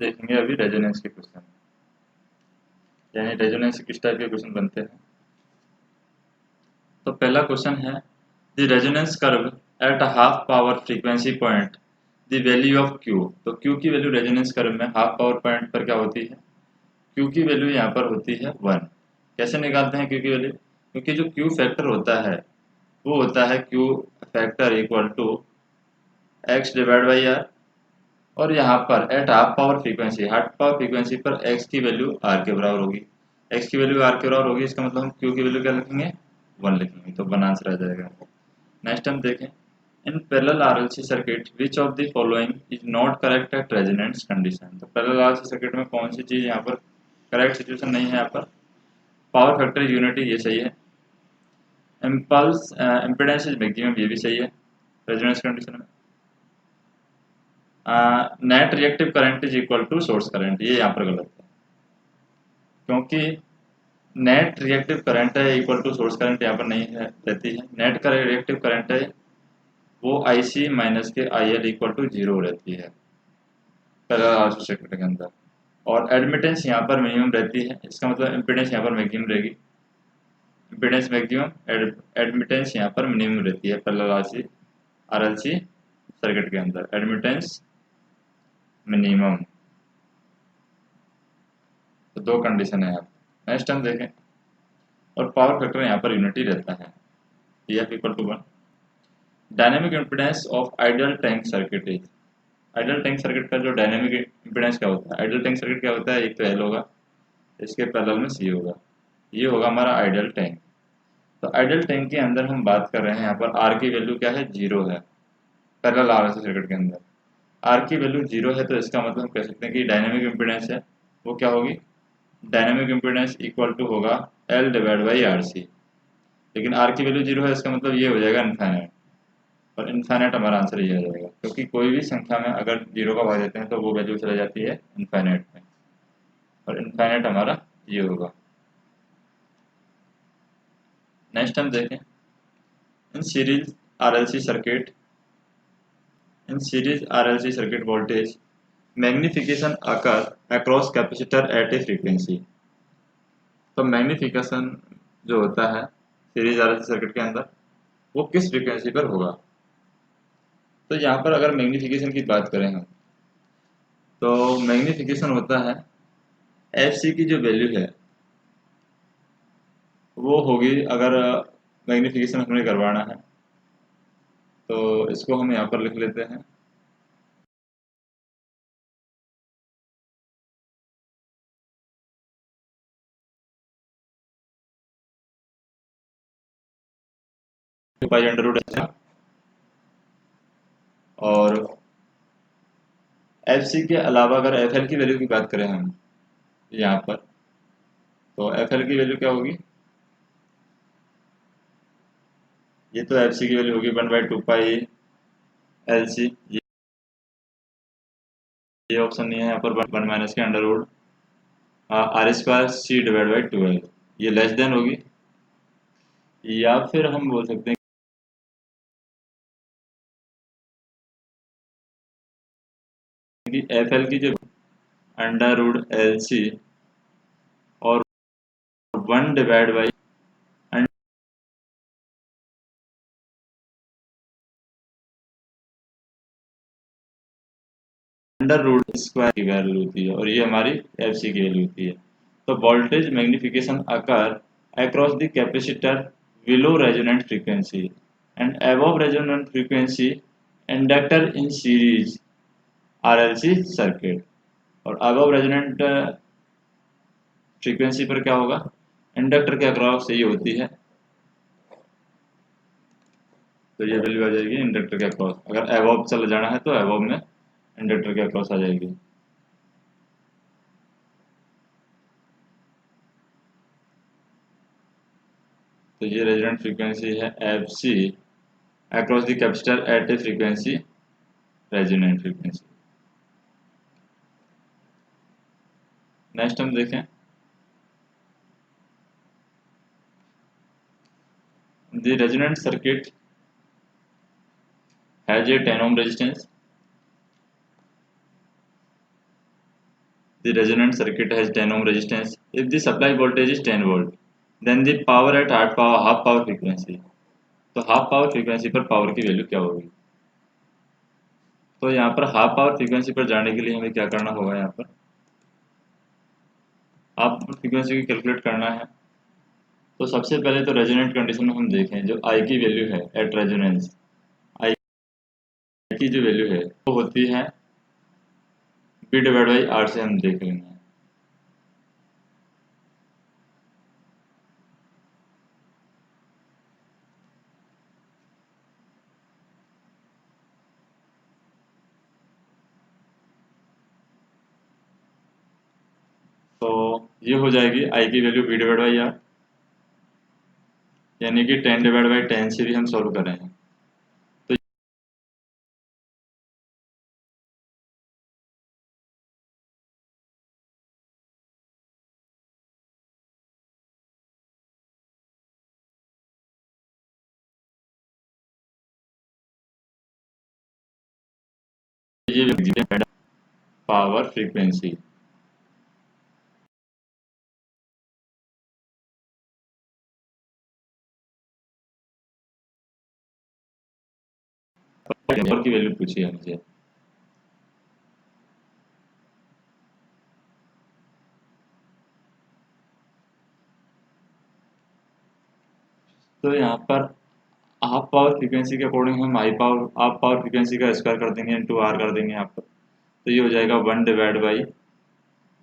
देखेंगे अभी रेजोनेंस के क्वेश्चन, यानी रेजोनेंस से किस टाइप के क्वेश्चन बनते हैं। तो पहला क्वेश्चन है, the resonance curve at half power frequency point the value of Q. तो क्यू की वैल्यू रेजोनेंस कर्व में हाफ पावर पॉइंट पर क्या होती है, क्यू की वैल्यू यहाँ पर होती है 1। कैसे निकालते हैं क्यू की वैल्यू, क्योंकि जो क्यू फैक्टर होता है वो होता है Q factor equal to X divide by R, और यहाँ पर एट हाफ पावर फ्रीक्वेंसी पर एक्स की वैल्यू आर के बराबर होगी। एक्स की वैल्यू आर के बराबर होगी, इसका मतलब हम क्यू की वैल्यू क्या लिखेंगे, 1 लिखेंगे, तो 1 आंसर आ जाएगा। नेक्स्ट हम देखें, in parallel RLC circuit which of the following is not correct at resonance condition. तो पैरेलल आरएलसी सर्किट में कौन सी चीज़ यहाँ पर करेक्ट सिचुएशन नहीं है, यहाँ पर पावर फैक्टर यूनिटी ये सही है, इम्पल्स इम्पीडेंस इज मैक्सिमम ये भी सही है रेजोनेंस कंडीशन में, net reactive current is equal to source current ये यहाँ पर गलत है, क्योंकि नेट रिएक्टिव करंट है इक्वल टू सोर्स करंट यहाँ पर नहीं है रहती है। नेट का रिएक्टिव करंट है वो आई सी माइनस के आई एल इक्वल टू 0 रहती है पैरेलल आरसी सर्किट के अंदर, और एडमिटेंस यहाँ पर मिनिमम रहती है, इसका मतलब इम्पीडेंस यहाँ पर मैक्सिमम रहेगी। इम्पीडेंस मैक्सिमम, एडमिटेंस यहाँ पर मिनिमम रहती है पैरेलल आरएलसी सर्किट के अंदर, एडमिटेंस मिनिमम। तो दो कंडीशन है यहाँ पर। नेक्स्ट हम देखें, और पावर फैक्टर यहाँ पर यूनिटी रहता है, EF equal to 1। Dynamic impedance of ideal tank circuit is, ideal tank circuit का जो डायनेमिक इम्पीडेंस क्या होता है, आइडियल टैंक सर्किट क्या होता है, एक तो एल होगा, इसके पैरेलल में सी होगा, ये होगा हमारा आइडियल टैंक। तो आइडियल टैंक के अंदर हम बात कर रहे हैं, यहाँ पर आर की वैल्यू क्या है, 0 है पैरेलल आरएलसी सर्किट के अंदर। आर की वैल्यू 0 है, तो इसका मतलब हम कह सकते हैं कि डायनेमिक इम्पीडेंस है वो क्या होगी, डायनेमिक इम्पीडेंस इक्वल टू होगा L divide by R C. लेकिन आर की वैल्यू 0 है, इसका मतलब ये हो जाएगा इनफाइनाइट, और इनफाइनाइट हमारा आंसर ये आ जाएगा, क्योंकि कोई भी संख्या में अगर 0 का भाग देते हैं तो वो वैल्यू चला जाती है इनफाइनाइट में, और इनफाइनाइट हमारा ये होगा। नेक्स्ट हम देखें, in series RLC circuit, in series RLC circuit voltage magnification occur across capacitor at a frequency. तो मैग्निफिकेशन जो होता है सीरीज आरएलसी सर्किट के अंदर वो किस फ्रीक्वेंसी पर होगा। तो यहाँ पर अगर मैग्निफिकेशन की बात करें हम, तो मैग्निफिकेशन होता है एफ सी की जो वैल्यू है वो होगी, अगर मैग्निफिकेशन हमें करवाना है तो इसको हम यहाँ पर लिख लेते हैं, पाई अंडर रूट है। और एफ सी के अलावा अगर एफ एल की वैल्यू की बात करें हम यहाँ पर, तो एफ एल की वैल्यू क्या होगी, ये तो एफ सी की वैल्यू होगी 1/2 पाई एल सी, ये ऑप्शन नहीं है यहाँ पर, 1 माइनस के under root R square C divide by 12, ये लेस देन होगी, या फिर हम बोल सकते हैं कि एफ एल की जो अंडर रूट एल सी और 1 divide by under root square की वैल्यू होती है, और ये हमारी एफ सी की वैल्यू होती है। तो voltage magnification occur across the capacitor below resonant frequency and above resonant frequency inductor in series RLC circuit. और अबव रेजोनेंट फ्रीक्वेंसी पर क्या होगा, इंडक्टर के अक्रॉस ये होती है, तो ये वैल्यू आ जाएगी इंडक्टर के अक्रॉस। अगर अबव चला जाना है तो अबव में इंडक्टर के अक्रॉस आ जाएगी। तो ये रेजोनेंट फ्रीक्वेंसी है F C across the capacitor at a frequency resonant frequency. Next हम देखें, the resonant circuit has a 10 ohm resistance, the resonant circuit has 10 ohm resistance. If the supply voltage is 10 volt, then the power at half power frequency. तो half power frequency पर power की value क्या होगी? तो यहाँ पर half power frequency पर जाने के लिए हमें क्या करना होगा? यहाँ पर हाफ पावर फ्रीक्वेंसी को कैलकुलेट करना है। तो सबसे पहले तो रेजोनेंट कंडीशन में हम देखें जो आई की वैल्यू है एट रेजोनेंस, आई की जो वैल्यू है वो होती है बी डिवाइड बाई आर से हम देख लेंगे। तो ये हो जाएगी आई की value B divide by R, यानी कि 10 डिवाइड बाई 10 से भी हम सॉल्व कर रहे हैं। तो ये पावर फ्रीक्वेंसी, पावर की वैल्यू पूछी है मुझे। तो यहाँ पर हाफ पावर फ्रीक्वेंसी के अकॉर्डिंग हम हाफ पावर फ्रीक्वेंसी का स्क्वायर कर देंगे इंटू आर कर देंगे यहाँ पर। तो ये हो जाएगा 1 डिवाइड बाई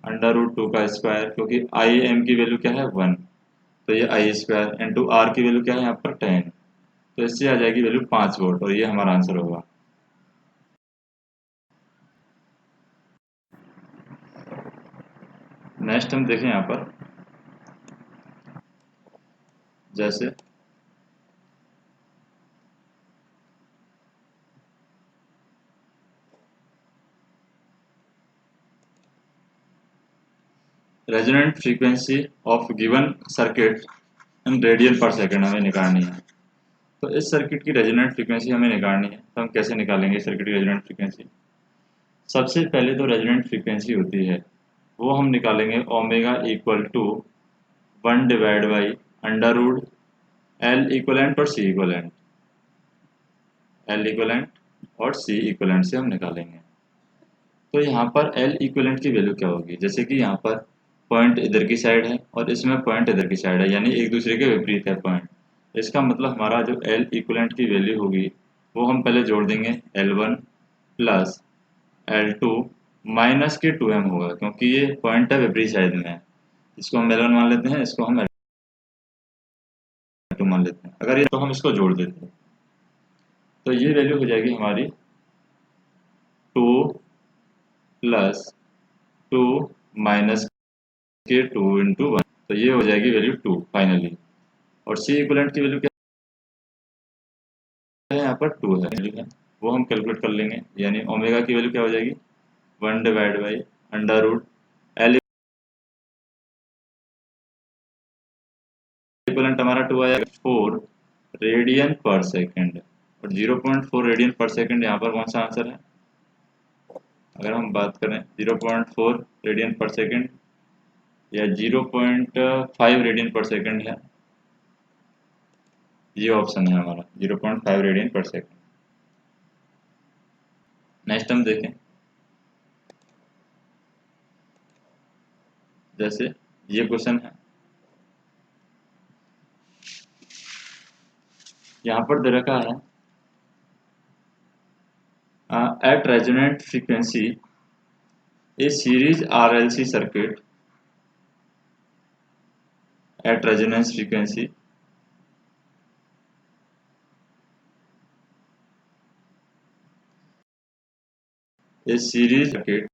√2 का स्क्वायर, क्योंकि आई एम की वैल्यू क्या है 1, तो ये आई स्क्वायर इंटू आर की वैल्यू क्या है यहाँ पर 10, तो इससे आ जाएगी वैल्यू 5 वोल्ट और ये हमारा आंसर होगा। नेक्स्ट हम देखें यहाँ पर जैसे resonant frequency of given circuit in radian पर सेकंड हमें निकालनी है। तो इस सर्किट की रेजोनेंट फ्रीक्वेंसी हमें निकालनी है, तो हम कैसे निकालेंगे सर्किट की रेजोनेंट फ्रीक्वेंसी? सबसे पहले तो रेजोनेंट फ्रीक्वेंसी होती है वो हम निकालेंगे omega equal to 1 divide by √ L equivalent और सी इक्वलेंट, एल इक्वलेंट और सी इक्वलेंट से हम निकालेंगे। तो यहाँ पर एल इक्वलेंट की वैल्यू क्या होगी? जैसे कि यहाँ पर पॉइंट इधर की साइड है और इसमें पॉइंट इधर की साइड है, यानी एक दूसरे के विपरीत है पॉइंट। इसका मतलब हमारा जो एल इक्वलेंट की वैल्यू होगी वो हम पहले जोड़ देंगे L1 प्लस L2 माइनस के 2m होगा, क्योंकि ये पॉइंट है विपरीत साइड में है। इसको हम L1 मान लेते हैं, इसको हम L2 मान लेते हैं। अगर ये तो हम इसको जोड़ देते हैं तो ये वैल्यू हो जाएगी हमारी 2 प्लस 2 माइनस के 2 इंटू 1, तो ये हो जाएगी वैल्यू 2 फाइनली। और सी इक्वलेंट की वैल्यू क्या है? यहाँ पर 2 है, वैल्यू है वो हम कैलकुलेट कर लेंगे, यानी ओमेगा की वैल्यू क्या हो जाएगी 1 डिवाइड बाई √ एल इक्वलेंट हमारा 2 आया 4 रेडियन पर सेकेंड, और 0.4 रेडियन पर सेकेंड यहाँ पर कौन सा आंसर है? अगर हम बात करें 0.4 रेडियन पर सेकेंड या 0.5 रेडियन पर सेकेंड है, ये ऑप्शन है हमारा 0.5 रेडियन पर सेकेंड। नेक्स्ट हम देखें जैसे ये क्वेश्चन है, यहाँ पर दे रखा है at resonant frequency a series RLC circuit at resonance frequency a series circuit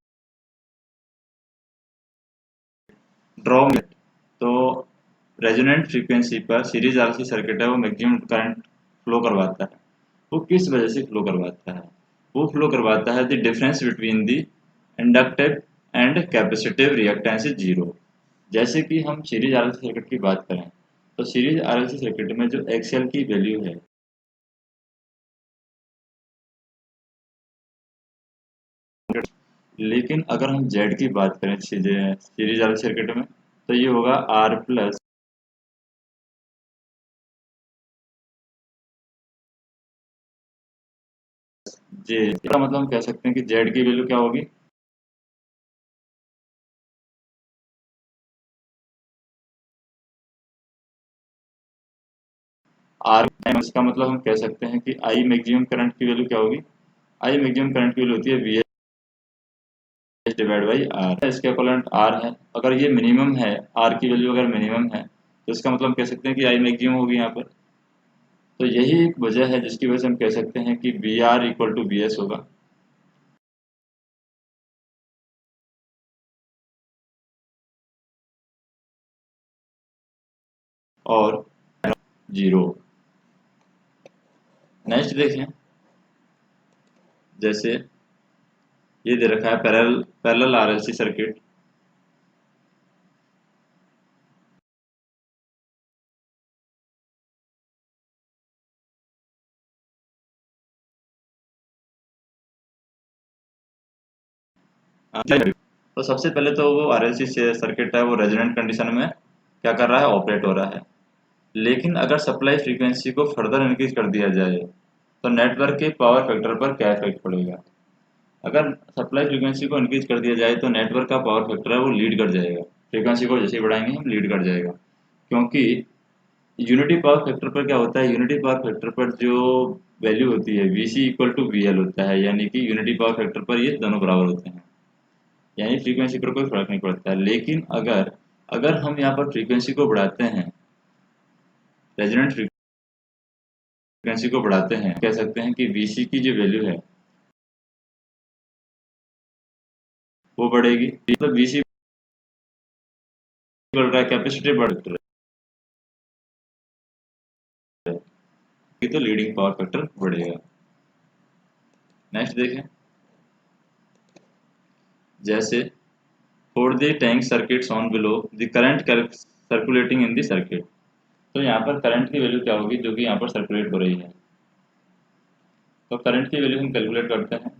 draw में। तो रेजोनेंट फ्रीक्वेंसी पर सीरीज RLC सर्किट है वो मैक्सिमम करंट फ्लो करवाता है। वो किस वजह से फ्लो करवाता है? वो फ्लो करवाता है the difference between the inductive and capacitive reactance is 0। जैसे कि हम सीरीज RLC सर्किट की बात करें तो सीरीज RLC सर्किट में जो एक्सएल की वैल्यू है लेकिन अगर हम जेड की बात करें सीरीज आर सर्किट में, तो ये होगा आर प्लस जे। इसका मतलब हम कह सकते हैं कि जेड की वैल्यू क्या होगी, आर। इसका मतलब हम कह सकते हैं कि आई मैक्सिमम करंट की वैल्यू क्या होगी, आई मैक्सिमम करंट की वैल्यू होती है V H divide by R. इसके इक्विवेलेंट आर है। अगर ये मिनिमम है, आर की वैल्यू अगर मिनिमम है, तो इसका मतलब हम कह सकते हैं कि आई मैक्सिमम होगी यहाँ पर। तो यही एक वजह है जिसकी वजह से हम कह सकते हैं कि V R equal to V S होगा। और जीरो। नेक्स्ट देखें, जैसे ये दे रखा है पैरेलल आरएलसी सर्किट। तो सबसे पहले तो वो आरएलसी सर्किट है, वो रेजोनेंट कंडीशन में क्या कर रहा है, ऑपरेट हो रहा है। लेकिन अगर सप्लाई फ्रीक्वेंसी को फर्दर इंक्रीज कर दिया जाए, तो नेटवर्क के पावर फैक्टर पर क्या इफेक्ट पड़ेगा। अगर सप्लाई फ्रीक्वेंसी को इंक्रीज कर दिया जाए तो नेटवर्क का पावर फैक्टर है वो लीड कर जाएगा। फ्रीक्वेंसी को जैसे ही बढ़ाएंगे हम लीड कर जाएगा, क्योंकि यूनिटी पावर फैक्टर पर क्या होता है, यूनिटी पावर फैक्टर पर जो वैल्यू होती है V C equal to V L होता है, यानी कि यूनिटी पावर फैक्टर पर ये दोनों बराबर होते हैं, यानी फ्रीक्वेंसी पर कोई फर्क नहीं पड़ता है। लेकिन अगर अगर हम यहाँ पर फ्रीक्वेंसी को बढ़ाते हैं, रेजोनेंट फ्रीक्वेंसी को बढ़ाते हैं, कह सकते हैं कि वी सी की जो वैल्यू है वो बढ़ेगी। मतलब वी सी बढ़ रहा है, कैपेसिटी बढ़ रहा है, तो लीडिंग पावर फैक्टर बढ़ेगा। नेक्स्ट देखें, जैसे for the tank circuits on below the current circulating in the circuit. तो यहाँ पर करंट की वैल्यू क्या होगी जो कि यहाँ पर सर्कुलेट हो रही है। तो करंट की वैल्यू हम कैलकुलेट करते हैं।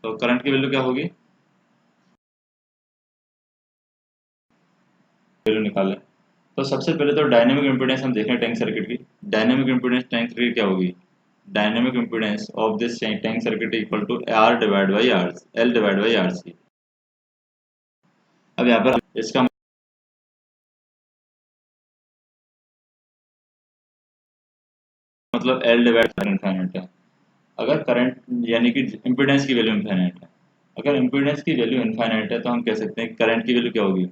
तो करंट की वैल्यू क्या होगी, वैल्यू निकालें। तो सबसे पहले तो डायनेमिक इम्पीडेंस हम देखें टैंक सर्किट की। डायनेमिक इम्पीडेंस टैंक सर्किट क्या होगी, dynamic impedance of this tank circuit equal to R divide by R, L divide by R C. अब यहाँ पर इसका मतलब एल डिवाइड इनफाइनाइट है। अगर करंट यानी कि इम्पीडेंस की वैल्यू इनफाइनाइट है, अगर इम्पीडेंस की वैल्यू इनफाइनाइट है तो हम कह सकते हैं करंट की वैल्यू क्या होगी,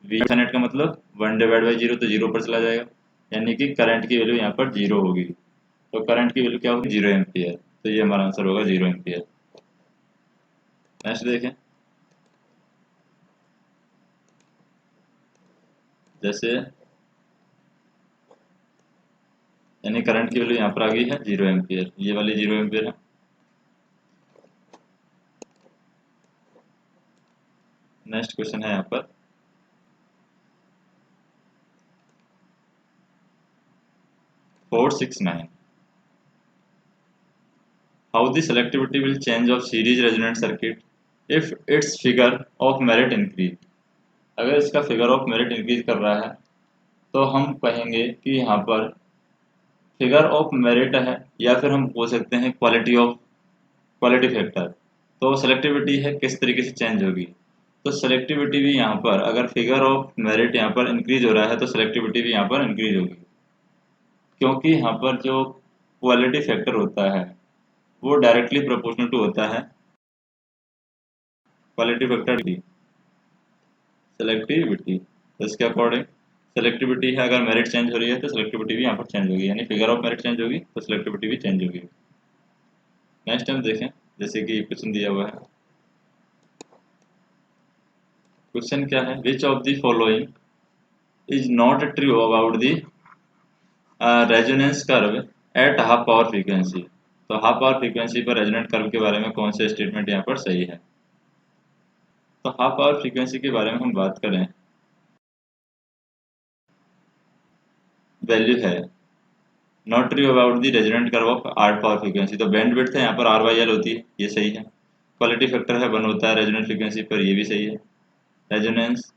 वी इनफाइनाइट का मतलब वन डिवाइड बाई जीरो, तो जीरो पर चला जाएगा, यानी कि करंट की वैल्यू यहाँ पर जीरो होगी। तो करंट की वैल्यू क्या होगी, जीरो एम्पियर। तो ये हमारा आंसर होगा जीरो एम्पियर। नेक्स्ट देखें, जैसे यानी करंट की वैल्यू यहाँ पर आ गई है जीरो एम्पियर, ये वाली जीरो एम्पियर है। नेक्स्ट क्वेश्चन है यहाँ पर 469, how the selectivity will change of series resonant circuit if it's figure of merit increase. अगर इसका फिगर ऑफ मेरिट इंक्रीज कर रहा है, तो हम कहेंगे कि यहाँ पर फिगर ऑफ मेरिट है, या फिर हम बोल सकते हैं क्वालिटी फैक्टर। तो सेलेक्टिविटी है किस तरीके से चेंज होगी। तो सेलेक्टिविटी भी यहाँ पर अगर फिगर ऑफ मेरिट यहाँ पर इंक्रीज हो रहा है तो सेलेक्टिविटी भी यहाँ पर इंक्रीज होगी, क्योंकि यहाँ पर जो क्वालिटी फैक्टर होता है वो डायरेक्टली प्रोपोर्शनल टू होता है क्वालिटी फैक्टर की सेलेक्टिविटी। तो इसके अकॉर्डिंग सेलेक्टिविटी है, अगर मेरिट चेंज हो रही है तो सेलेक्टिविटी भी यहाँ पर चेंज होगी, यानी फिगर ऑफ मेरिट चेंज होगी तो सेलेक्टिविटी भी चेंज होगी। नेक्स्ट हम देखें, जैसे कि क्वेश्चन दिया हुआ है। क्वेश्चन क्या है, विच of the following is not true about the resonance curve at half power frequency. तो हाफ पावर फ्रीक्वेंसी पर रेजोनेंट कर्व के बारे में कौन से स्टेटमेंट यहाँ पर सही है। तो हाफ पावर फ्रीक्वेंसी के बारे में हम बात करें, वैल्यू है not true about the resonant curve of R power frequency. तो बैंड विड्थ है यहाँ पर आर बाई एल होती है, ये सही है। क्वालिटी फैक्टर है 1 होता है रेजोनेंट फ्रीक्वेंसी पर, ये भी सही है। Resonance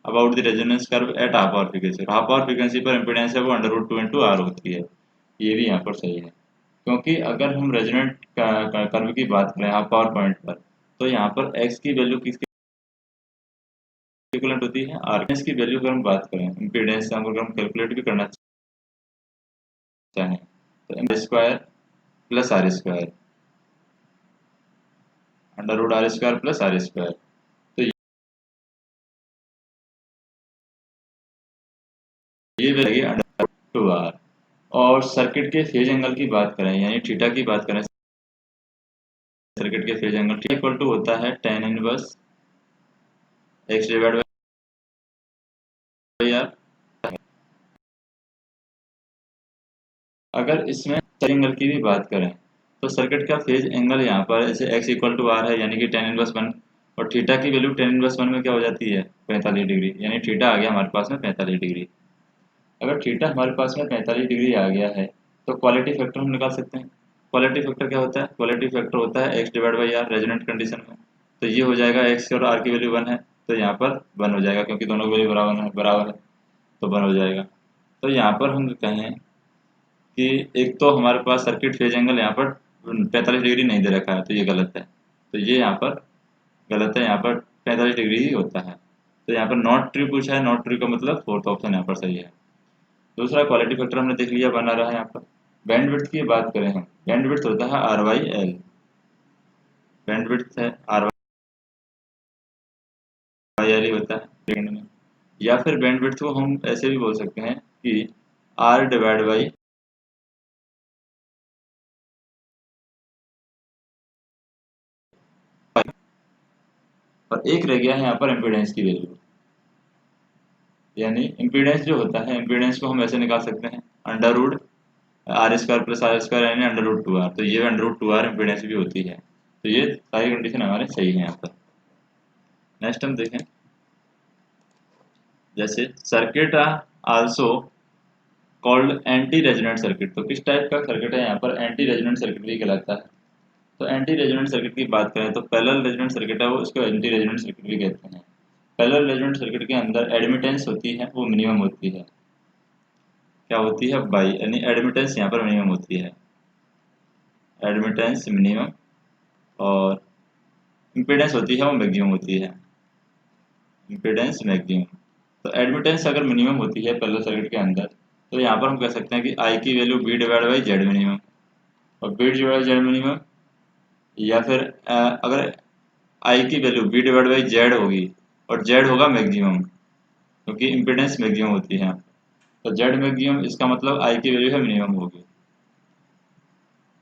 about the resonance curve at half power frequency, half power frequency पर इम्पीडेंस है वो √2 × R होती है, ये भी यहाँ पर सही है। क्योंकि अगर हम रेजोनेंट कर्व की बात करें हाफ पावर पॉइंट पर, तो यहाँ पर एक्स की वैल्यू किसके इक्विवेलेंट होती है, आर। की वैल्यू अगर हम बात करें इम्पीडेंस अगर हम कैलकुलेट भी करना चाहें तो M square plus R square √R² plus R square, तो ये वैल्यू √2R। और सर्किट के फेज एंगल की बात करें यानी थीटा की बात करें, सर्किट के phase angle theta equal to होता है tan inverse x divide by R. अगर इसमें एंगल की भी बात करें तो सर्किट का फेज एंगल यहाँ पर ऐसे x इक्वल टू आर है यानी कि tan इनवर्स 1, और थीटा की वैल्यू tan इनवर्स 1 में क्या हो जाती है 45 डिग्री, यानी थीटा आ गया हमारे पास में 45 डिग्री। अगर थीटा हमारे पास में 45 डिग्री आ गया है तो क्वालिटी फैक्टर हम निकाल सकते हैं। क्वालिटी फैक्टर क्या होता है, क्वालिटी फैक्टर होता है x divide by R resonant condition में। तो ये हो जाएगा x और r की वैल्यू 1 है तो यहाँ पर 1 हो जाएगा, क्योंकि दोनों की वैल्यू बराबर है तो 1 हो जाएगा। तो यहाँ पर हम कहें कि एक तो हमारे पास सर्किट फेज एंगल यहाँ पर 45 डिग्री नहीं दे रखा है तो ये गलत है, तो ये यहाँ पर गलत है, यहाँ पर 45 डिग्री ही होता है। तो यहाँ पर नॉट ट्रू पूछा है, नॉट ट्रू का मतलब फोर्थ ऑप्शन यहाँ पर सही है। दूसरा क्वालिटी फैक्टर हमने देख लिया बना रहा है यहाँ पर। बैंड विड्थ की बात करें हम, बैंड विड्थ होता है R by L, bandwidth है आर बाई एल ही होता है सेकंड में। या फिर बैंड विड्थ को हम ऐसे भी बोल सकते हैं कि आर डिवाइड बाई और एक रह गया है यहाँ पर इम्पीडेंस की वैल्यू, यानी इम्पीडेंस जो होता है इम्पीडेंस को हम ऐसे निकाल सकते हैं √R² प्लस आर स्क्वायर यानी √2R, तो ये √2R इम्पीडेंस भी होती है। तो ये सारी कंडीशन हमारे सही है यहाँ पर। नेक्स्ट हम देखें, जैसे circuit also called anti resonant circuit, तो किस टाइप का सर्किट है यहाँ पर, एंटी रेजोनेंट सर्किट भी कहलाता है। तो एंटी रेजोनेंट सर्किट की बात करें तो पैरेलल रेजोनेंट सर्किट है वो, इसको एंटी रेजोनेंट सर्किट भी कहते हैं। पैरेलल रेजोनेंट सर्किट के अंदर एडमिटेंस होती है वो मिनिमम होती है, क्या होती है बाई, यानी एडमिटेंस यहाँ पर मिनिमम होती है, एडमिटेंस मिनिमम, और इम्पीडेंस होती है वो मैक्सिमम होती है, इम्पीडेंस मैक्सिमम। तो एडमिटेंस अगर मिनिमम होती है पैरेलल सर्किट के अंदर तो यहाँ पर हम कह सकते हैं कि आई की value B divide by Z minimum, और बी डिवाइड जेड मिनिमम, या फिर अगर आई की value B divide by Z होगी और जेड होगा मैक्सिमम, क्योंकि इम्पीडेंस मैक्सिमम होती है, तो जेड मैक्सिमम इसका मतलब आई की वैल्यू है मिनिमम होगी।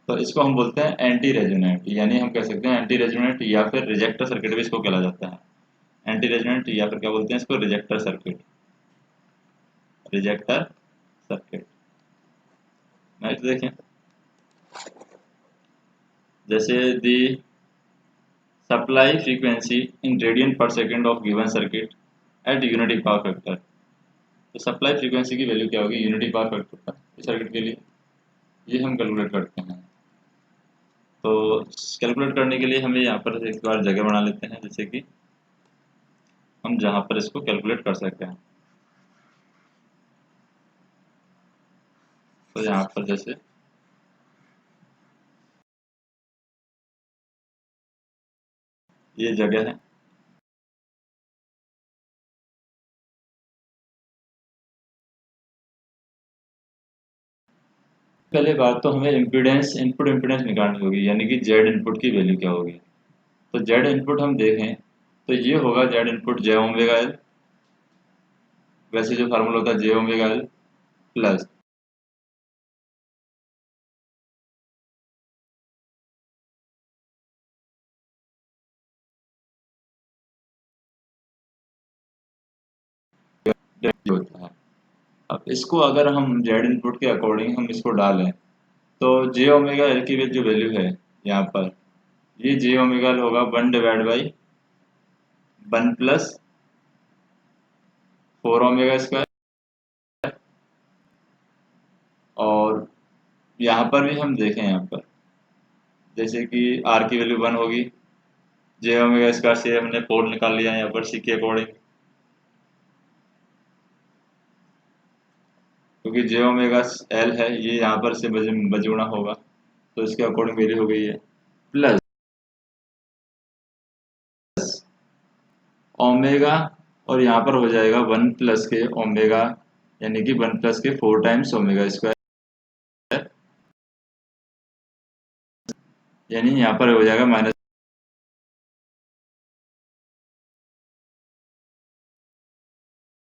तो इसको हम बोलते हैं एंटी रेजोनेंट, यानी हम कह सकते हैं एंटी रेजोनेंट या फिर रिजेक्टर सर्किट भी इसको कहला जाता है। एंटी रेजोनेंट या फिर क्या बोलते हैं इसको, ejector circuit, ejector circuit. Next देखें, जैसे दी supply frequency in radian per second of given circuit eight unity power factor. तो सप्लाई फ्रीक्वेंसी की वैल्यू क्या होगी यूनिटी पावर फैक्टर पर इस सर्किट के लिए, ये हम कैलकुलेट करते हैं। तो कैलकुलेट करने के लिए हमें यहाँ पर एक बार जगह बना लेते हैं, जैसे कि हम जहाँ पर इसको कैलकुलेट कर सकते हैं। तो यहाँ पर जैसे ये जगह है, पहले बात तो हमें इम्पीडेंस इनपुट इम्पीडेंस निकालनी होगी, यानी कि जेड इनपुट की वैल्यू क्या होगी। तो जेड इनपुट हम देखें तो ये होगा जेड इनपुट जे ओमेगा एल, वैसे जो फार्मूला होता है जे ओमेगा एल प्लस होता है। अब इसको अगर हम जेड इनपुट के अकॉर्डिंग हम इसको डालें तो जे ओमेगा एल की जो वैल्यू है यहाँ पर, ये जे ओमेगा एल होगा 1 divide by 1 plus 4 omega square, और यहाँ पर भी हम देखें, यहाँ पर जैसे कि आर की वैल्यू 1 होगी, जे ओमेगा स्क्वायर से हमने 4 निकाल लिया यहाँ पर सी के अकॉर्डिंग, क्योंकि जे ओमेगा एल है ये यहाँ पर से बजुगुणा होगा, तो इसके अकॉर्डिंग वैल्यू हो गई है प्लस ओमेगा, और यहाँ पर हो जाएगा 1 प्लस के ओमेगा, यानी कि 1 प्लस के 4 टाइम्स ओमेगा स्क्वायर, यानी यहाँ पर हो जाएगा माइनस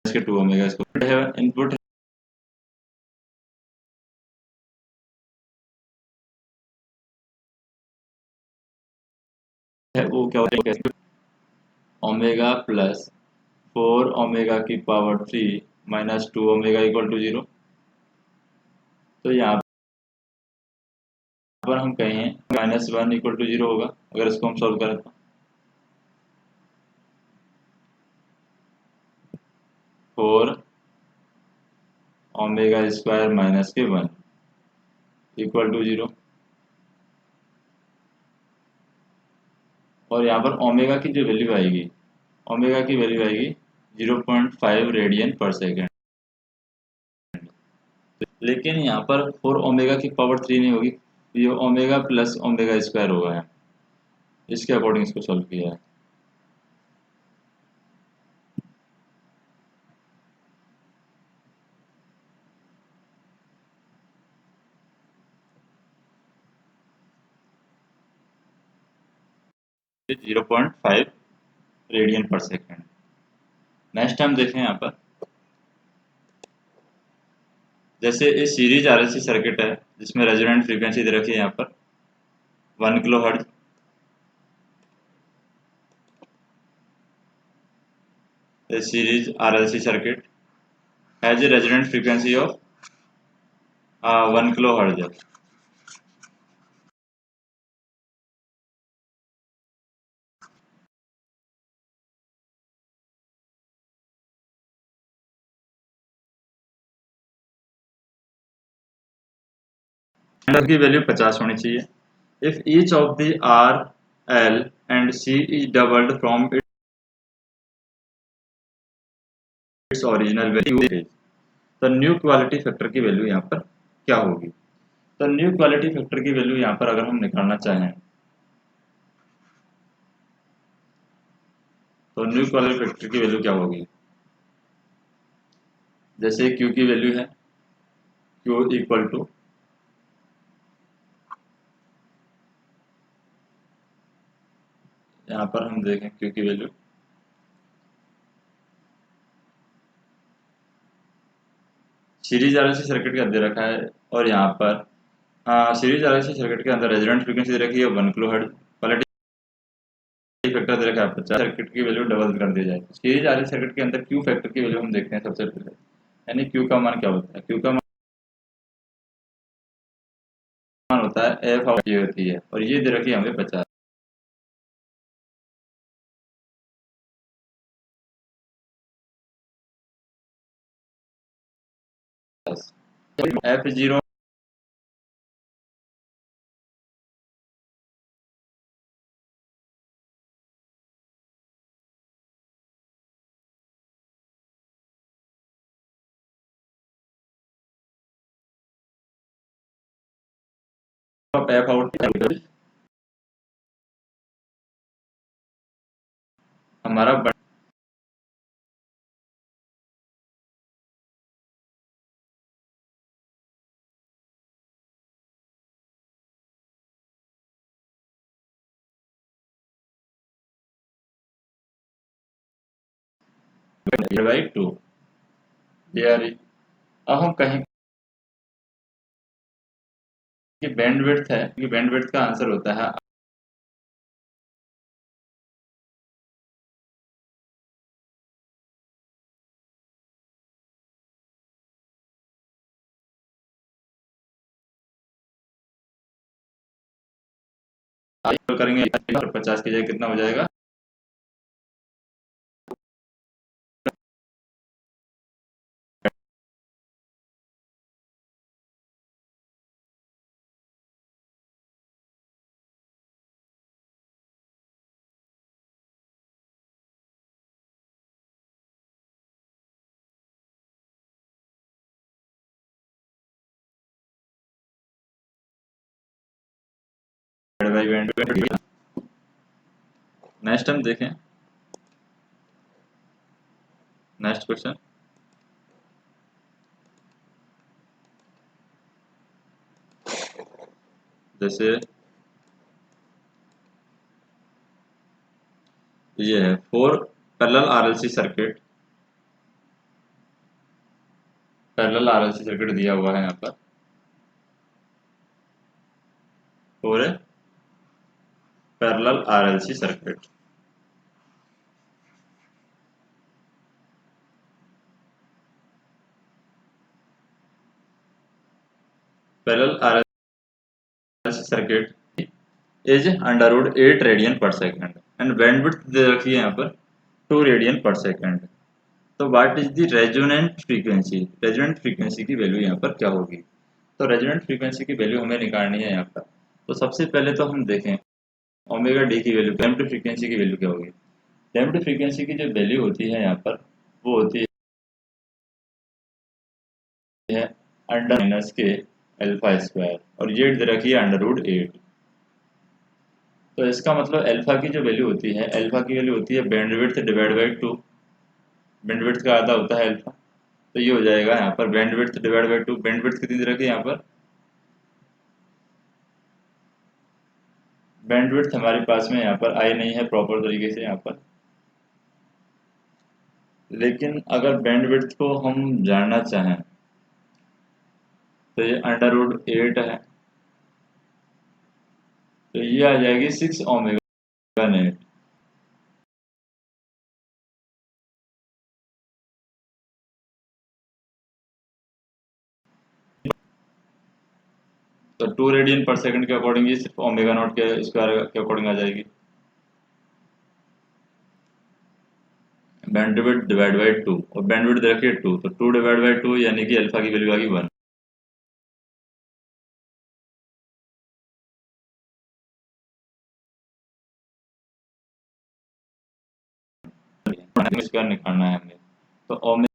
के 2 ओमेगा स्क्वायर इनपुट है, वो क्या होता है, ओमेगा प्लस 4 ओमेगा की power 3 minus 2 omega equal to 0। तो यहाँ पर हम कहें -1 इक्वल टू 0 होगा अगर इसको हम सॉल्व करें तो। 4 ओमेगा स्क्वायर माइनस के 1 इक्वल टू 0, और यहाँ पर ओमेगा की जो वैल्यू आएगी, ओमेगा की वैल्यू आएगी 0.5 रेडियन पर सेकेंड, लेकिन यहाँ पर 4 ओमेगा की पावर 3 नहीं होगी, ये ओमेगा प्लस ओमेगा स्क्वायर होगा, है इसके अकॉर्डिंग इसको सॉल्व किया है। ये 0.5 रेडियन पर सेकेंड। नेक्स्ट हम देखें यहाँ पर, जैसे ये सीरीज आरएलसी सर्किट है जिसमें रेजोनेंट फ्रीक्वेंसी दे रखी है यहाँ पर 1 kilo hertz, a series RLC circuit has a resonant frequency of 1 kilohertz. की वैल्यू 50 होनी चाहिए। If each of the R, L and C is doubled from its original value, तो न्यू क्वालिटी फैक्टर की value यहाँ पर क्या होगी? तो न्यू क्वालिटी फैक्टर की वैल्यू यहाँ पर अगर हम निकालना चाहें तो न्यू क्वालिटी फैक्टर की वैल्यू क्या होगी? जैसे Q की वैल्यू है Q इक्वल टू, यहाँ पर हम देखें Q की वैल्यू सीरीज आरएलसी सर्किट के अंदर रखा है, और यहाँ पर सीरीज आरएलसी सर्किट के अंदर रेजोनेंट फ्रीक्वेंसी दे रखी है 1 किलो हर्ट्ज, क्वालिटी फैक्टर दे रखा है 50, सर्किट की वैल्यू डबल कर दी जाए। सीरीज आरएलसी सर्किट के अंदर क्यू फैक्टर की वैल्यू हम देखते हैं सबसे पहले, यानी क्यू का मान क्या होता है? क्यू का मान होता है एफ होती है, और ये दे रखी है हमें 50। F0 एफ आउट हमारा बाई 2 ये। अब हम कहें कि बैंडविड्थ है, कि बैंडविड्थ का आंसर होता है करेंगे 50 की जगह कितना हो जाएगा, बाई बैंडविड्थ। नेक्स्ट हम देखें, नेक्स्ट क्वेश्चन, जैसे ये है 4 parallel RLC circuit, parallel RLC circuit दिया हुआ है यहाँ पर, और parallel RLC circuit, parallel RLC circuit is under root 8 radian per second and bandwidth दे रखी है यहाँ पर 2 रेडियन पर सेकेंड। तो what is the resonant frequency, resonant frequency की वैल्यू यहाँ पर क्या होगी? तो रेजोनेंट फ्रीक्वेंसी की वैल्यू हमें निकालनी है यहाँ पर। तो सबसे पहले तो हम देखें ओमेगा डी की वैल्यू, डैम्प्ड फ्रीक्वेंसी की वैल्यू क्या होगी? डैम्प्ड फ्रीक्वेंसी की जो वैल्यू होती है यहाँ पर वो होती है अंडर माइनस के अल्फा स्क्वायर, और ये दे रखी है अंडर रूट 8। तो इसका मतलब अल्फा की जो वैल्यू होती है, अल्फा की वैल्यू होती है बैंडविड्थ डिवाइड बाई 2, बैंडविड्थ का आधा होता है अल्फा। तो ये हो जाएगा यहाँ पर बैंडविड्थ डिवाइड बाई 2, बैंडविड्थ कितनी दे रखी है यहाँ पर, बैंडविड्थ हमारे पास में यहाँ पर आई नहीं है प्रॉपर तरीके से यहाँ पर, लेकिन अगर बैंडविड्थ को हम जानना चाहें तो ये अंडर रूट 8 है, तो ये आ जाएगी 6 ओमेगा नेट। तो 2 रेडियन पर सेकंड के अकॉर्डिंग ये सिर्फ ओमेगा नॉट के स्क्वायर के अकॉर्डिंग आ जाएगी, बैंडविड्थ डिवाइड बाई 2, और बैंडविड्थ दे रखी है 2, तो 2 डिवाइड बाई 2 यानी कि अल्फा की वैल्यू आ गई 1। स्क्वायर निकालना है हमें, तो ओमेगा